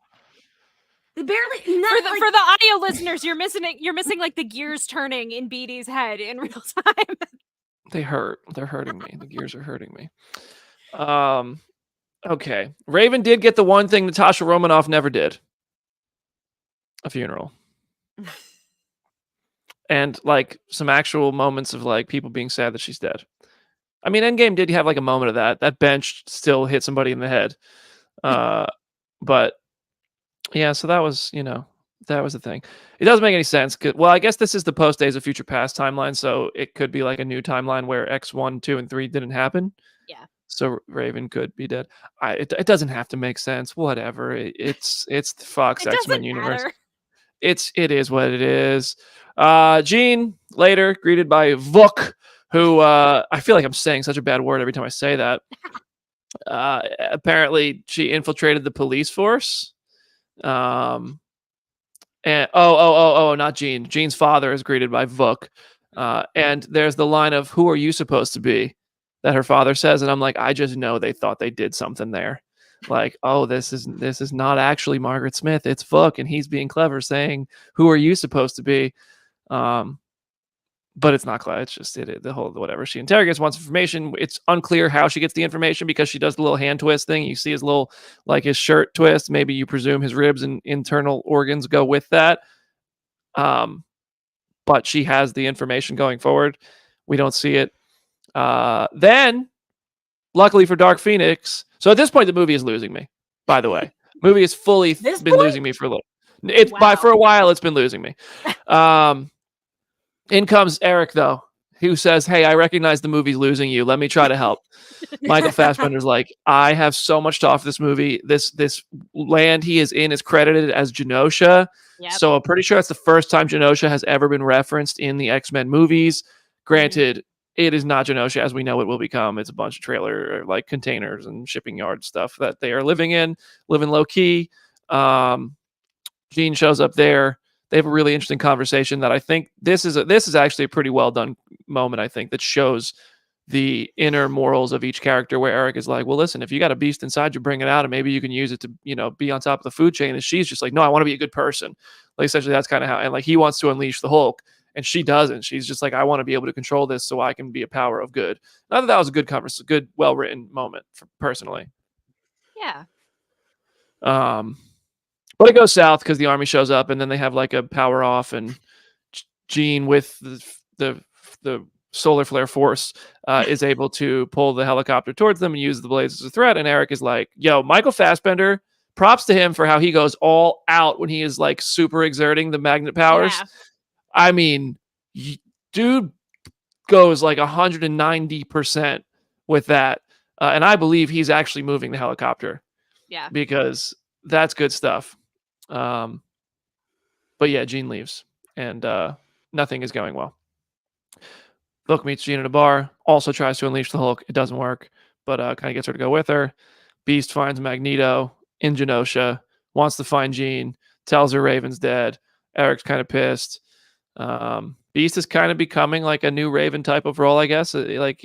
They barely For the audio listeners, you're missing like the gears turning in BD's head in real time. They hurt. They're hurting me. The gears are hurting me. Okay. Raven did get the one thing Natasha Romanoff never did. A funeral. And like some actual moments of like people being sad that she's dead. I mean, Endgame did have like a moment of that. That bench still hit somebody in the head. But yeah, so that was, that was the thing. It doesn't make any sense. Well, I guess this is the post Days of Future Past timeline, so it could be like a new timeline where X1, 2, and 3 didn't happen. Yeah. So Raven could be dead. It doesn't have to make sense. Whatever. It's the Fox X-Men universe. Matter. It is what it is. Jean later greeted by Vuk, who I feel like I'm saying such a bad word every time I say that. Apparently she infiltrated the police force. And not Jean. Jean's father is greeted by Vuk. And there's the line of "Who are you supposed to be?" that her father says, and I'm like, I just know they thought they did something there. Like, oh, this is not actually Margaret Smith. It's Vuk, and he's being clever, saying, "Who are you supposed to be?" But it's not clear. It's just the whole whatever. She interrogates, wants information. It's unclear how she gets the information because she does the little hand twist thing. You see his little, like his shirt twist. Maybe you presume his ribs and internal organs go with that. But she has the information going forward. We don't see it. Then, luckily for Dark Phoenix, so at this point the movie is losing me. By the way, movie has fully been losing me for a little. For a while it's been losing me. In comes Eric though, who says, "Hey, I recognize the movie's losing you. Let me try to help." Michael Fassbender's like, "I have so much to offer this movie. This land he is in is credited as Genosha." Yep. So I'm pretty sure it's the first time Genosha has ever been referenced in the X-Men movies. Granted, it is not Genosha as we know it will become. It's a bunch of trailer like containers and shipping yard stuff that they are living low key. Jean shows up there. They have a really interesting conversation that I think this is actually a pretty well done moment. I think that shows the inner morals of each character, where Eric is like, well, listen, if you got a beast inside you, bring it out and maybe you can use it to, be on top of the food chain. And she's just like, no, I want to be a good person. Like essentially that's kind of how, and like he wants to unleash the Hulk and she doesn't. She's just like, I want to be able to control this so I can be a power of good. I thought that was a good conversation, good, well-written moment personally. Yeah. But it goes south because the army shows up and then they have like a power off and Jean with the solar flare force is able to pull the helicopter towards them and use the blades as a threat. And Eric is like, yo, Michael Fassbender, props to him for how he goes all out when he is like super exerting the magnet powers. Yeah. I mean, dude goes like 190% with that. And I believe he's actually moving the helicopter. Yeah. Because that's good stuff. But yeah, Jean leaves and nothing is going well. Hulk meets Jean at a bar, also tries to unleash the Hulk. It doesn't work, but kind of gets her to go with her. Beast finds Magneto in Genosha, wants to find Jean, tells her Raven's dead. Eric's kind of pissed. Beast is kind of becoming like a new Raven type of role, I guess. Like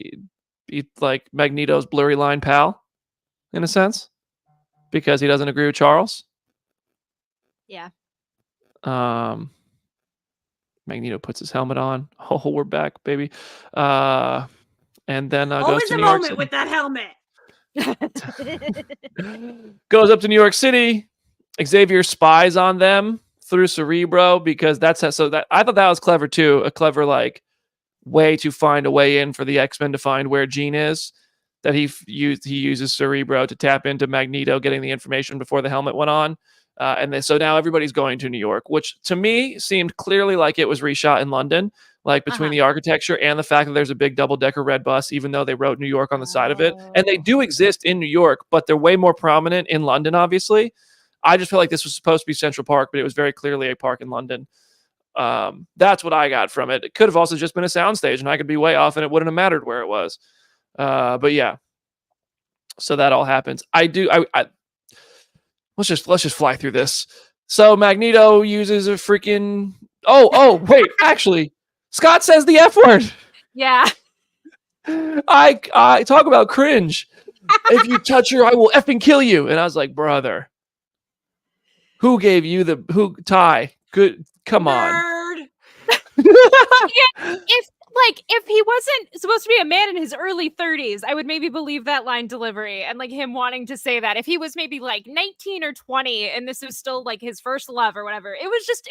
Magneto's blurry line pal, in a sense, because he doesn't agree with Charles. Yeah. Magneto puts his helmet on. Oh, we're back, baby. And then goes to New York City. With that helmet. Goes up to New York City. Xavier spies on them through Cerebro because I thought that was clever too. A clever like way to find a way in for the X-Men to find where Jean is. That he uses Cerebro to tap into Magneto getting the information before the helmet went on. So now everybody's going to New York, which to me seemed clearly like it was reshot in London, like between the architecture and the fact that there's a big double-decker red bus, even though they wrote New York on the side of it. And they do exist in New York, but they're way more prominent in London, obviously. I just feel like this was supposed to be Central Park, but it was very clearly a park in London. That's what I got from it. It could have also just been a soundstage, and I could be way off, and it wouldn't have mattered where it was. But yeah, so that all happens. Let's just fly through this. So Magneto uses a freaking. Oh, wait, actually, Scott says the F word. Yeah. I talk about cringe. If you touch her, I will effing kill you. And I was like, brother, who gave you Ty? Good, come on. Yeah, if he wasn't supposed to be a man in his early 30s, I would maybe believe that line delivery and like him wanting to say that. If he was maybe like 19 or 20 and this was still like his first love or whatever, it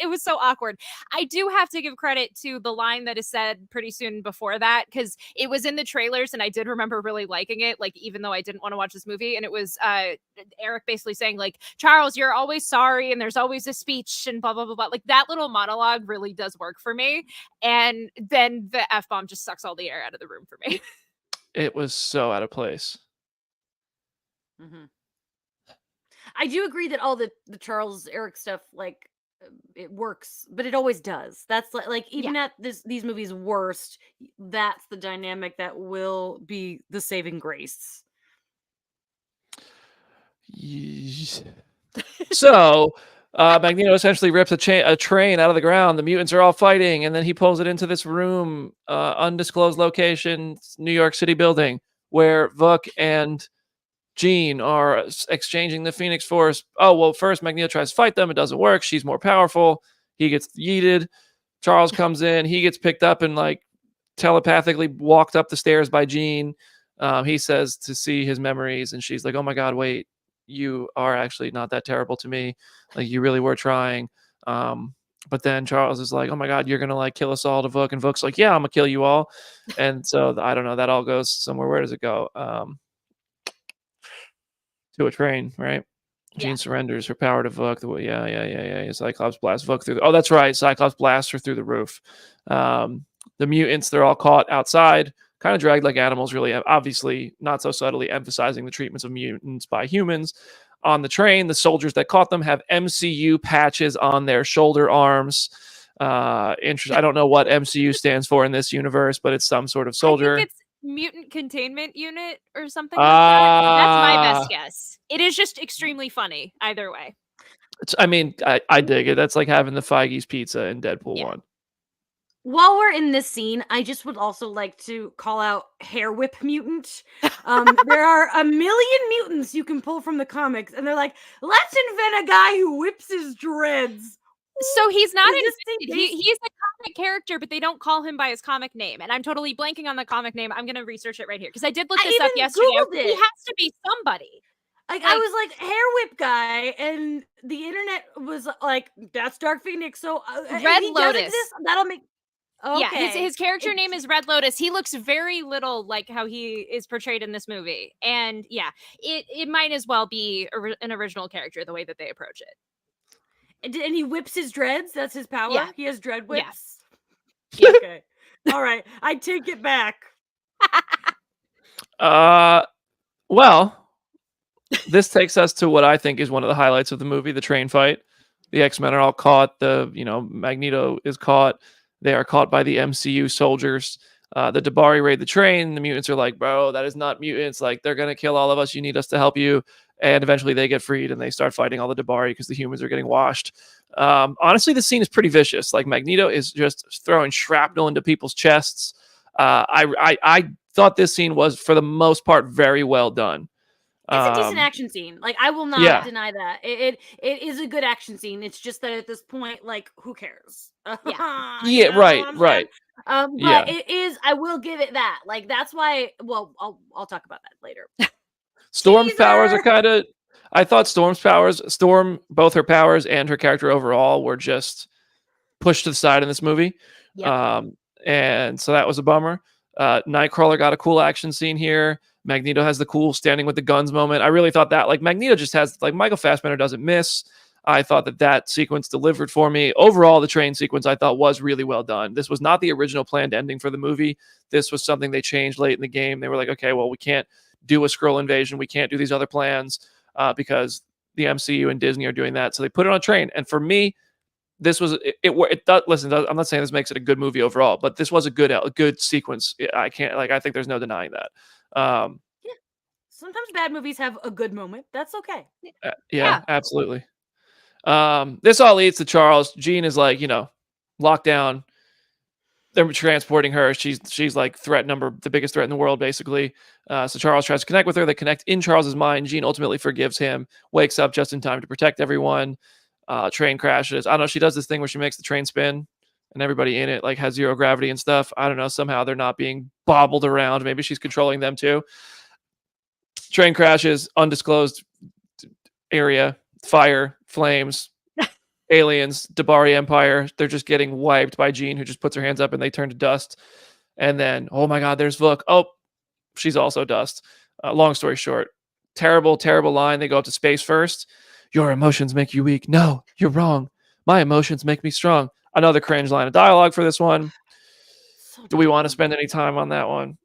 was so awkward. I do have to give credit to the line that is said pretty soon before that, because it was in the trailers and I did remember really liking it, like even though I didn't want to watch this movie. And it was Eric basically saying like, Charles, you're always sorry and there's always a speech and blah blah blah blah. Like that little monologue really does work for me. And then the F-bomb just sucks all the air out of the room for me. It was so out of place. Mm-hmm. I do agree that all the Charles Eric stuff, like, it works, but it always does. That's like even at these movies' worst, that's the dynamic that will be the saving grace. So Magneto essentially rips a train out of the ground. The mutants are all fighting, and then he pulls it into this room, undisclosed location, New York City building, where Vuk and Jean are exchanging the Phoenix Force. Oh, well, first Magneto tries to fight them. It doesn't work. She's more powerful. He gets yeeted. Charles comes in. He gets picked up and like telepathically walked up the stairs by Jean. He says to see his memories, and she's like, oh my God, wait, you are actually not that terrible to me. Like you really were trying. But then Charles is like, oh my God, you're going to like kill us all to Vuk. And Vuk's like, yeah, I'm gonna kill you all. And so I don't know, that all goes somewhere. Where does it go? To a train, right? Jean surrenders her power to Vuk. Yeah. Cyclops blasts Vuk through. Oh, that's right. Cyclops blasts her through the roof. The mutants, they're all caught outside, kind of dragged like animals, really, obviously not so subtly emphasizing the treatments of mutants by humans. On the train, the soldiers that caught them have MCU patches on their shoulder arms. I don't know what MCU stands for in this universe, but it's some sort of soldier. I think it's Mutant Containment Unit or something like that. That's my best guess. It is just extremely funny either way. I dig it. That's like having the Feige's pizza in Deadpool 1. While we're in this scene, I just would also like to call out Hair Whip Mutant. There are a million mutants you can pull from the comics, and they're like, let's invent a guy who whips his dreads. So he's not he's a comic character, but they don't call him by his comic name. And I'm totally blanking on the comic name. I'm going to research it right here because I did look this up yesterday. He has to be somebody. Like I was like, hair whip guy, and the internet was like, that's Dark Phoenix. So Red Lotus. That'll make. Okay. Yeah, his character name is Red Lotus. He looks very little like how he is portrayed in this movie. And yeah, it might as well be an original character the way that they approach it. And he whips his dreads. That's his power. Yeah. He has dread whips. Yeah. Okay. All right. I take it back. Well, this takes us to what I think is one of the highlights of the movie, the train fight. The X-Men are all caught. Magneto is caught. They are caught by the MCU soldiers. The Dabari raid the train. The mutants are like, bro, that is not mutants. Like, they're going to kill all of us. You need us to help you. And eventually they get freed and they start fighting all the Dabari because the humans are getting washed. Honestly, this scene is pretty vicious. Like, Magneto is just throwing shrapnel into people's chests. I thought this scene was, for the most part, very well done. It's a decent action scene. Like, I will not deny that. It is a good action scene. It's just that at this point, like, who cares? Right. But it is. I will give it that. Like, that's why. Well, I'll talk about that later. Storm's powers are kind of. I thought Storm, both her powers and her character overall, were just pushed to the side in this movie. Yep. And so that was a bummer. Nightcrawler got a cool action scene here. Magneto has the cool standing with the guns moment. I really thought that, like, Magneto just has, like, Michael Fassbender doesn't miss. I thought that sequence delivered for me. Overall, the train sequence I thought was really well done. This was not the original planned ending for the movie. This was something they changed late in the game. They were like, okay, well, we can't do a Skrull invasion. We can't do these other plans because the MCU and Disney are doing that. So they put it on a train. And for me, this was it does, listen, I'm not saying this makes it a good movie overall, but this was a good sequence. I think there's no denying that. Yeah. Sometimes bad movies have a good moment. That's okay. Yeah, absolutely. This all leads to Charles. Jean is like, locked down. They're transporting her. She's like the biggest threat in the world, basically. So Charles tries to connect with her. They connect in Charles's mind. Jean ultimately forgives him, wakes up just in time to protect everyone. Train crashes. I don't know. She does this thing where she makes the train spin and everybody in it like has zero gravity and stuff. I don't know. Somehow they're not being bobbled around. Maybe she's controlling them too. Train crashes, undisclosed area, fire, flames, aliens, Dabari Empire. They're just getting wiped by Jean, who just puts her hands up and they turn to dust. And then, oh my God, there's Vuk. Oh, she's also dust. Long story short, terrible, terrible line. They go up to space first. Your emotions make you weak. No, you're wrong. My emotions make me strong. Another cringe line of dialogue for this one. Do we want to spend any time on that one?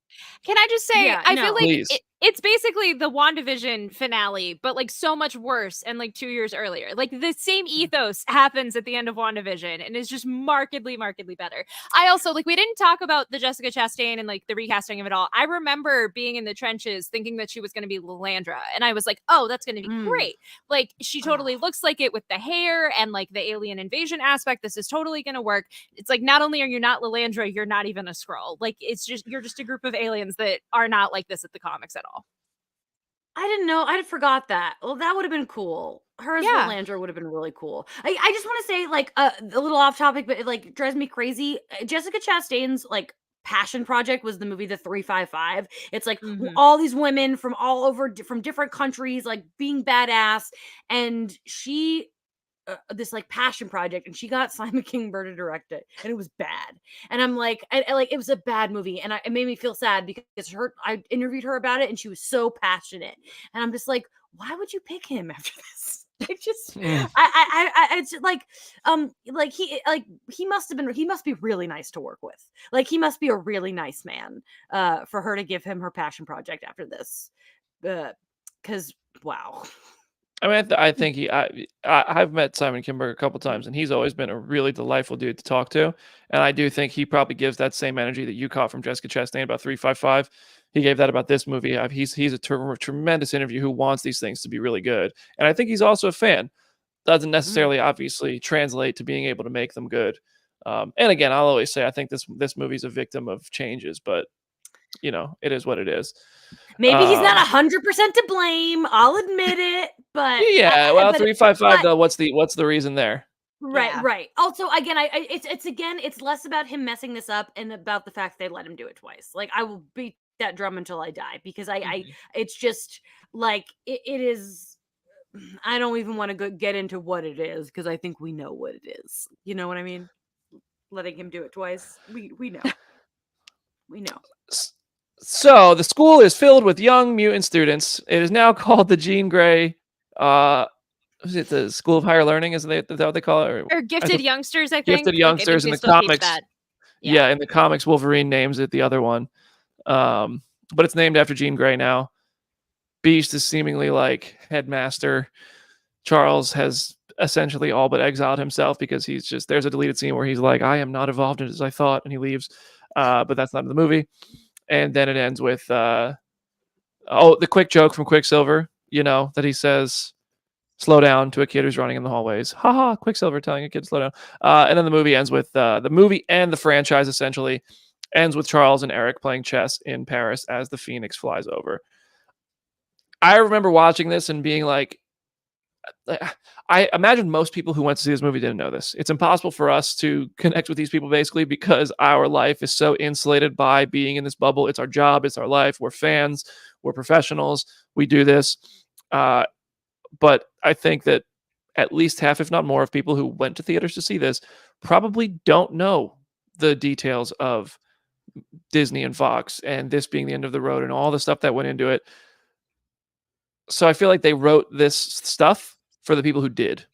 Can I just say, I feel like Please. it's basically the WandaVision finale, but like so much worse and like 2 years earlier. Like the same ethos happens at the end of WandaVision and is just markedly, markedly better. I also, like, we didn't talk about the Jessica Chastain and like the recasting of it all. I remember being in the trenches thinking that she was going to be Lilandra. And I was like, oh, that's going to be great. Like, she totally looks like it with the hair and like the alien invasion aspect. This is totally going to work. It's like, not only are you not Lilandra, you're not even a Skrull. Like, it's just, you're just a group of aliens that are not like this at the comics at all. I didn't know. I forgot that. Well, that would have been cool. Her as Lilandra would have been really cool. I just want to say, like, a little off topic, but it like drives me crazy. Jessica Chastain's like passion project was the movie The 355. It's like all these women from all over from different countries, like being badass, and she this like passion project, and she got Simon Kinberg to direct it, and it was bad. And I'm like, I like, it was a bad movie, and it made me feel sad because I interviewed her about it, and she was so passionate, and I'm just like, why would you pick him after this? It just, it's like he must be really nice to work with. Like, he must be a really nice man, for her to give him her passion project after this, because wow. I mean, I think I've met Simon Kinberg a couple times, and he's always been a really delightful dude to talk to. And I do think he probably gives that same energy that you caught from Jessica Chastain about 355. He gave that about this movie. He's a tremendous interview who wants these things to be really good. And I think he's also a fan. Doesn't necessarily obviously translate to being able to make them good. And again, I'll always say I think this movie's a victim of changes, but it is what it is. Maybe he's not 100% to blame. I'll admit it, but yeah. Well, 355 though. What's the reason there? Right. Also, again, it's less about him messing this up and about the fact they let him do it twice. Like, I will beat that drum until I die, because it's just like it is. I don't even want to get into what it is, because I think we know what it is. You know what I mean? Letting him do it twice. We know. We know. So the school is filled with young mutant students. It is now called the Jean Grey. Is it the School of Higher Learning? Is that what they call it? Or Gifted Youngsters, I think. Gifted Youngsters in the comics. Yeah, in the comics, Wolverine names it the other one. But it's named after Jean Grey now. Beast is seemingly like headmaster. Charles has essentially all but exiled himself, because there's a deleted scene where he's like, I am not evolved as I thought, and he leaves. But that's not in the movie. And then it ends with the quick joke from Quicksilver, that he says, slow down, to a kid who's running in the hallways. Haha, Quicksilver telling a kid to slow down. And then the movie ends with the movie, and the franchise essentially ends with Charles and Eric playing chess in Paris as the Phoenix flies over. I remember watching this and being like, I imagine most people who went to see this movie didn't know this. It's impossible for us to connect with these people, basically, because our life is so insulated by being in this bubble. It's our job. It's our life. We're fans. We're professionals. We do this. But I think that at least half, if not more, of people who went to theaters to see this probably don't know the details of Disney and Fox, and this being the end of the road, and all the stuff that went into it. So I feel like they wrote this stuff for the people who did.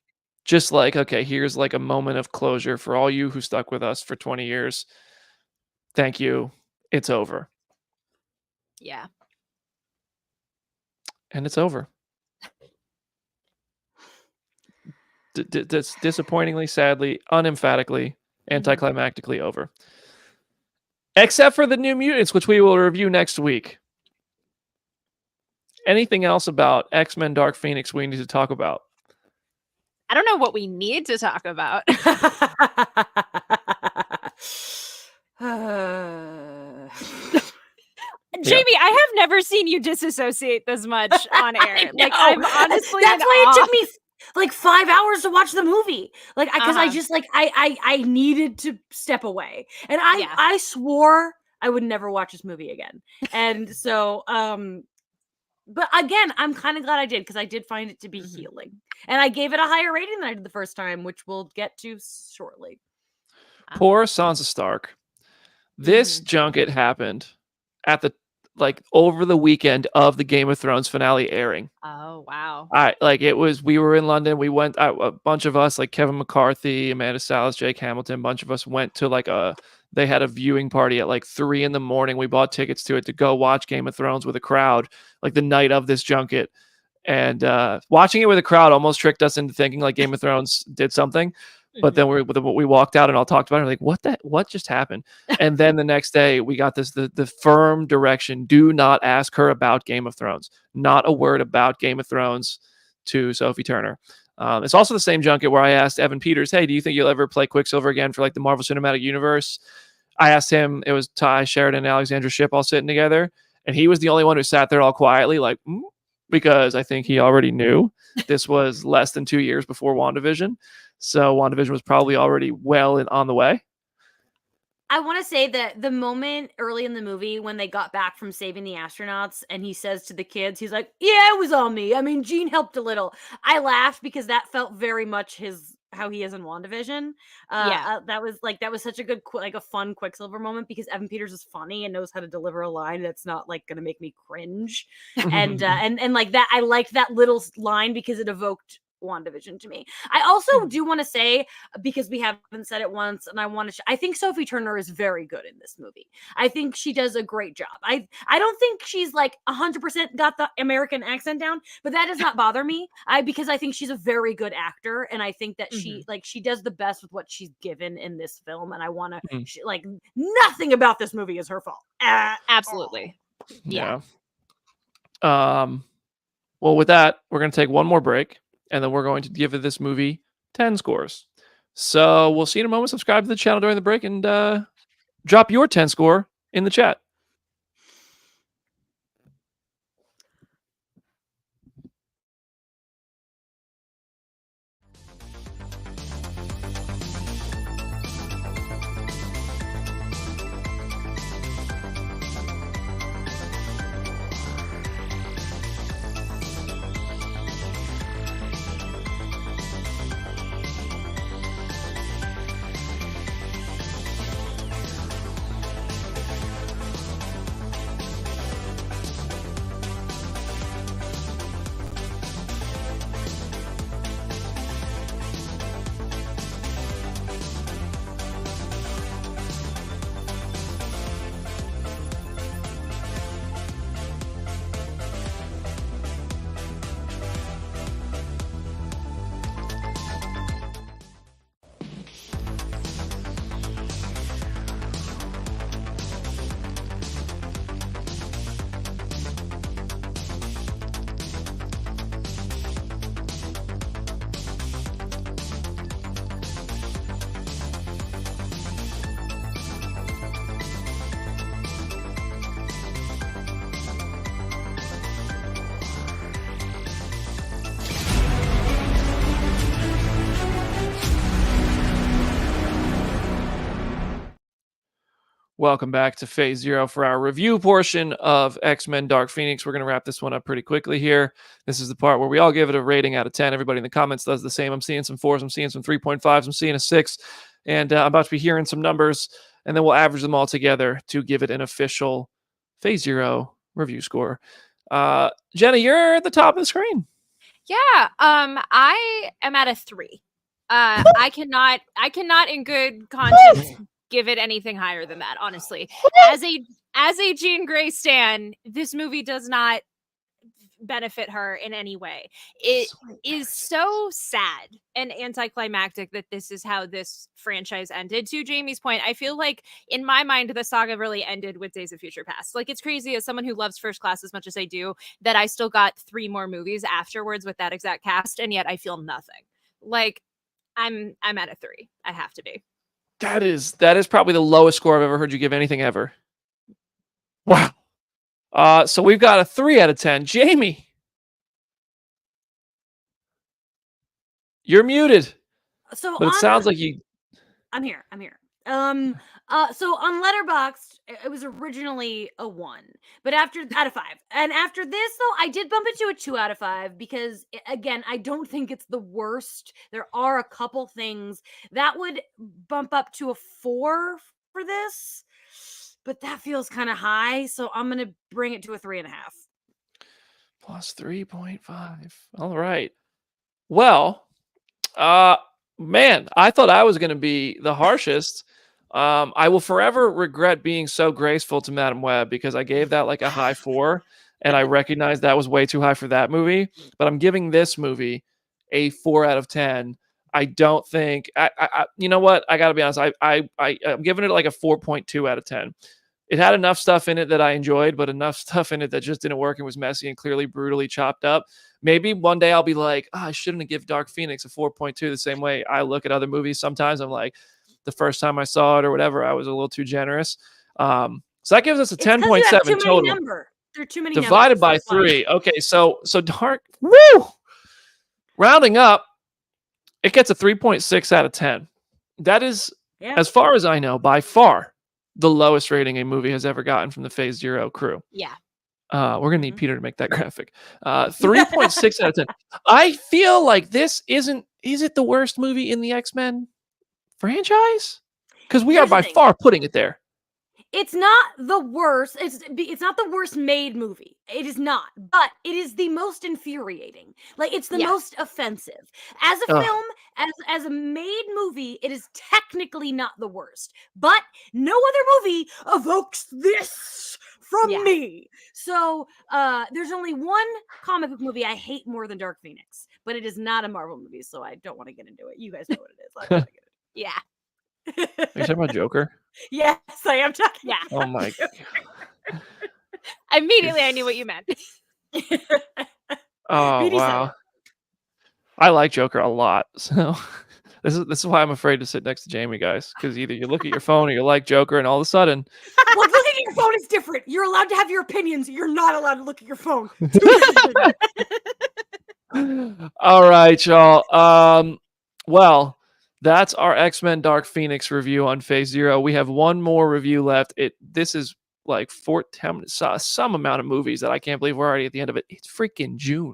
just like, okay, here's like a moment of closure for all you who stuck with us for 20 years. Thank you. It's over. Yeah. And it's over. Disappointingly, sadly, unemphatically, anticlimactically over. Except for the New Mutants, which we will review next week. Anything else about X-Men Dark Phoenix we need to talk about? I don't know what we need to talk about. Jamie, I have never seen you disassociate this much on air. Like, I'm honestly that's why it took me like 5 hours to watch the movie. Like, because I just like I needed to step away, and I swore I would never watch this movie again. And so, but again, I'm kind of glad I did, because I did find it to be healing, and I gave it a higher rating than I did the first time, which we'll get to shortly. Poor Sansa Stark. This junket happened at the over the weekend of the Game of Thrones finale airing. Oh wow! We were in London. We went, a bunch of us, like Kevin McCarthy, Amanda Salas, Jake Hamilton. A bunch of us went to they had a viewing party at 3 a.m. We bought tickets to it to go watch Game of Thrones with a crowd, the night of this junket. And watching it with a crowd almost tricked us into thinking Game of Thrones did something. But then we walked out and all talked about it. What just happened? And then the next day we got the firm direction: do not ask her about Game of Thrones. Not a word about Game of Thrones to Sophie Turner. It's also the same junket where I asked Evan Peters, hey, do you think you'll ever play Quicksilver again for the Marvel Cinematic Universe? I asked him. It was Ty Sheridan and Alexandra Shipp all sitting together, and he was the only one who sat there all quietly because I think he already knew this was less than 2 years before WandaVision. So WandaVision was probably already well on the way. I want to say that the moment early in the movie when they got back from saving the astronauts and he says to the kids, he's like, yeah, it was all me. I mean, Jean helped a little. I laughed because that felt very much how he is in WandaVision. That was such a good, a fun Quicksilver moment, because Evan Peters is funny and knows how to deliver a line that's not going to make me cringe. and that, I liked that little line because it evoked WandaVision to me. I also do want to say, because we haven't said it once, and I think Sophie Turner is very good in this movie. I think she does a great job. I don't think she's 100% got the American accent down, but that does not bother me. Because I think she's a very good actor, and I think that she does the best with what she's given in this film, and I want to nothing about this movie is her fault. Absolutely. Yeah. Well, with that, we're going to take one more break, and then we're going to give this movie 10 scores. So we'll see you in a moment. Subscribe to the channel during the break, and drop your 10 score in the chat. Welcome back to Phase Zero for our review portion of X-Men Dark Phoenix. We're going to wrap this one up pretty quickly here. This is the part where we all give it a rating out of 10. Everybody in the comments does the same. I'm seeing some 4s. I'm seeing some 3.5s. I'm seeing a 6. And I'm about to be hearing some numbers, and then we'll average them all together to give it an official Phase Zero review score. Jenna, you're at the top of the screen. Yeah. I am at a 3. I cannot in good conscience give it anything higher than that, honestly. As a Jean Grey stan, this movie does not benefit her in any way. It is so sad and anticlimactic that this is how this franchise ended. To Jamie's point, I feel like in my mind the saga really ended with Days of Future Past. Like, it's crazy, as someone who loves First Class as much as I do, that I still got 3 more movies afterwards with that exact cast, and yet I feel nothing. Like, I'm at a 3. I have to be. That is probably the lowest score I've ever heard you give anything ever. Wow. So we've got a 3 out of 10. Jamie, you're muted, So but it sounds like you. I'm here. So on Letterboxd, it was originally a 1, but out of 5. And after this, though, I did bump it to a 2 out of 5 because, again, I don't think it's the worst. There are a couple things that would bump up to a 4 for this, but that feels kind of high. So I'm gonna bring it to a 3.5. Plus 3.5. All right. Well, man, I thought I was going to be the harshest. I will forever regret being so graceful to Madam Web because I gave that like a high 4, and I recognized that was way too high for that movie. But I'm giving this movie a 4 out of 10. I don't think you know what? I got to be honest. I'm giving it like a 4.2 out of 10. It had enough stuff in it that I enjoyed, but enough stuff in it that just didn't work and was messy and clearly brutally chopped up. Maybe one day I'll be like, I shouldn't have given Dark Phoenix a 4.2 the same way I look at other movies. Sometimes I'm like, the first time I saw it or whatever, I was a little too generous. So that gives us a 10.7 total. There are too many divided numbers, by 3. Okay, so Dark, woo! Rounding up, it gets a 3.6 out of 10. That is, as far as I know, by far the lowest rating a movie has ever gotten from the Phase Zero crew. Yeah. We're going to need Peter to make that graphic. 3.6 out of 10. I feel like is it the worst movie in the X-Men franchise? Because we are by far putting it there. It's not the worst. It's not the worst made movie. It is not, but it is the most infuriating. Like, it's the most offensive. As a film, as a made movie, it is technically not the worst. But no other movie evokes this from me. So there's only one comic book movie I hate more than Dark Phoenix, but it is not a Marvel movie, so I don't want to get into it. You guys know what it is. I don't want to get into it. Yeah. Are you talking about Joker? Yes, I am talking. Yeah. Oh my. Immediately, I knew what you meant. Oh wow. I like Joker a lot. So this is why I'm afraid to sit next to Jamie, guys. Because either you look at your phone or you like Joker, and all of a sudden, well, looking at your phone is different. You're allowed to have your opinions. You're not allowed to look at your phone. All right, y'all. Well, that's our X-Men Dark Phoenix review on Phase Zero. We have one more review left. This is like 14, some amount of movies that I can't believe we're already at the end of it. It's freaking June.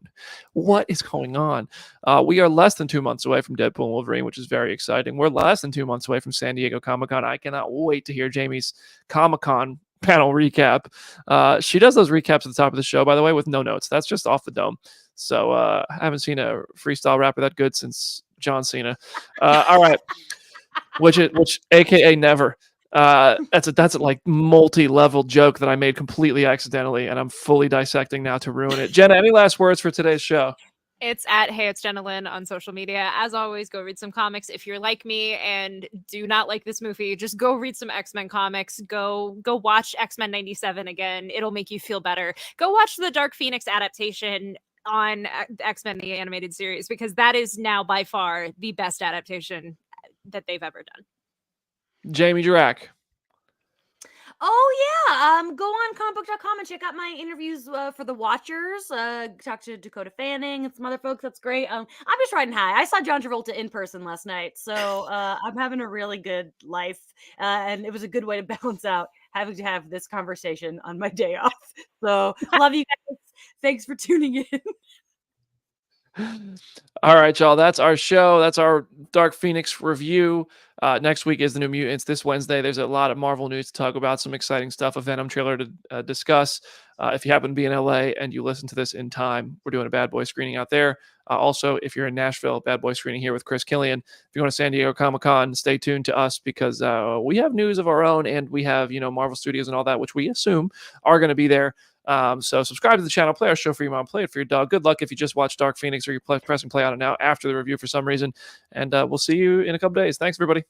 What is going on? We are less than 2 months away from Deadpool Wolverine, which is very exciting. We're less than 2 months away from San Diego Comic-Con. I cannot wait to hear Jamie's Comic-Con panel recap. She does those recaps at the top of the show, by the way, with no notes. That's just off the dome. So I haven't seen a freestyle rapper that good since John Cena. All right. Which AKA never. That's a like multi-level joke that I made completely accidentally, and I'm fully dissecting now to ruin it. Jenna, any last words for today's show? It's at Hey It's Jenna Lynn on social media. As always, go read some comics. If you're like me and do not like this movie, just go read some X-Men comics. Go watch X-Men 97 again. It'll make you feel better. Go watch the Dark Phoenix adaptation on X-Men the animated series, because that is now by far the best adaptation that they've ever done. Jamie Durack. Oh yeah, go on comicbook.com and check out my interviews for the Watchers. Talk to Dakota Fanning and some other folks. That's great. I'm just riding high. I saw John Travolta in person last night, so I'm having a really good life, and it was a good way to balance out having to have this conversation on my day off. So love you guys. Thanks for tuning in. All right, y'all. That's our show. That's our Dark Phoenix review. Next week is the New Mutants. This Wednesday, there's a lot of Marvel news to talk about, some exciting stuff, a Venom trailer to discuss. If you happen to be in LA and you listen to this in time, we're doing a Bad Boy screening out there. Also, if you're in Nashville, Bad Boy screening here with Chris Killian. If you're going to San Diego Comic-Con, stay tuned to us because we have news of our own, and we have, Marvel Studios and all that, which we assume are going to be there. So subscribe to the channel, play our show for your mom, play it for your dog. Good luck if you just watched Dark Phoenix or you're pressing play on it now after the review for some reason. And we'll see you in a couple days. Thanks, everybody.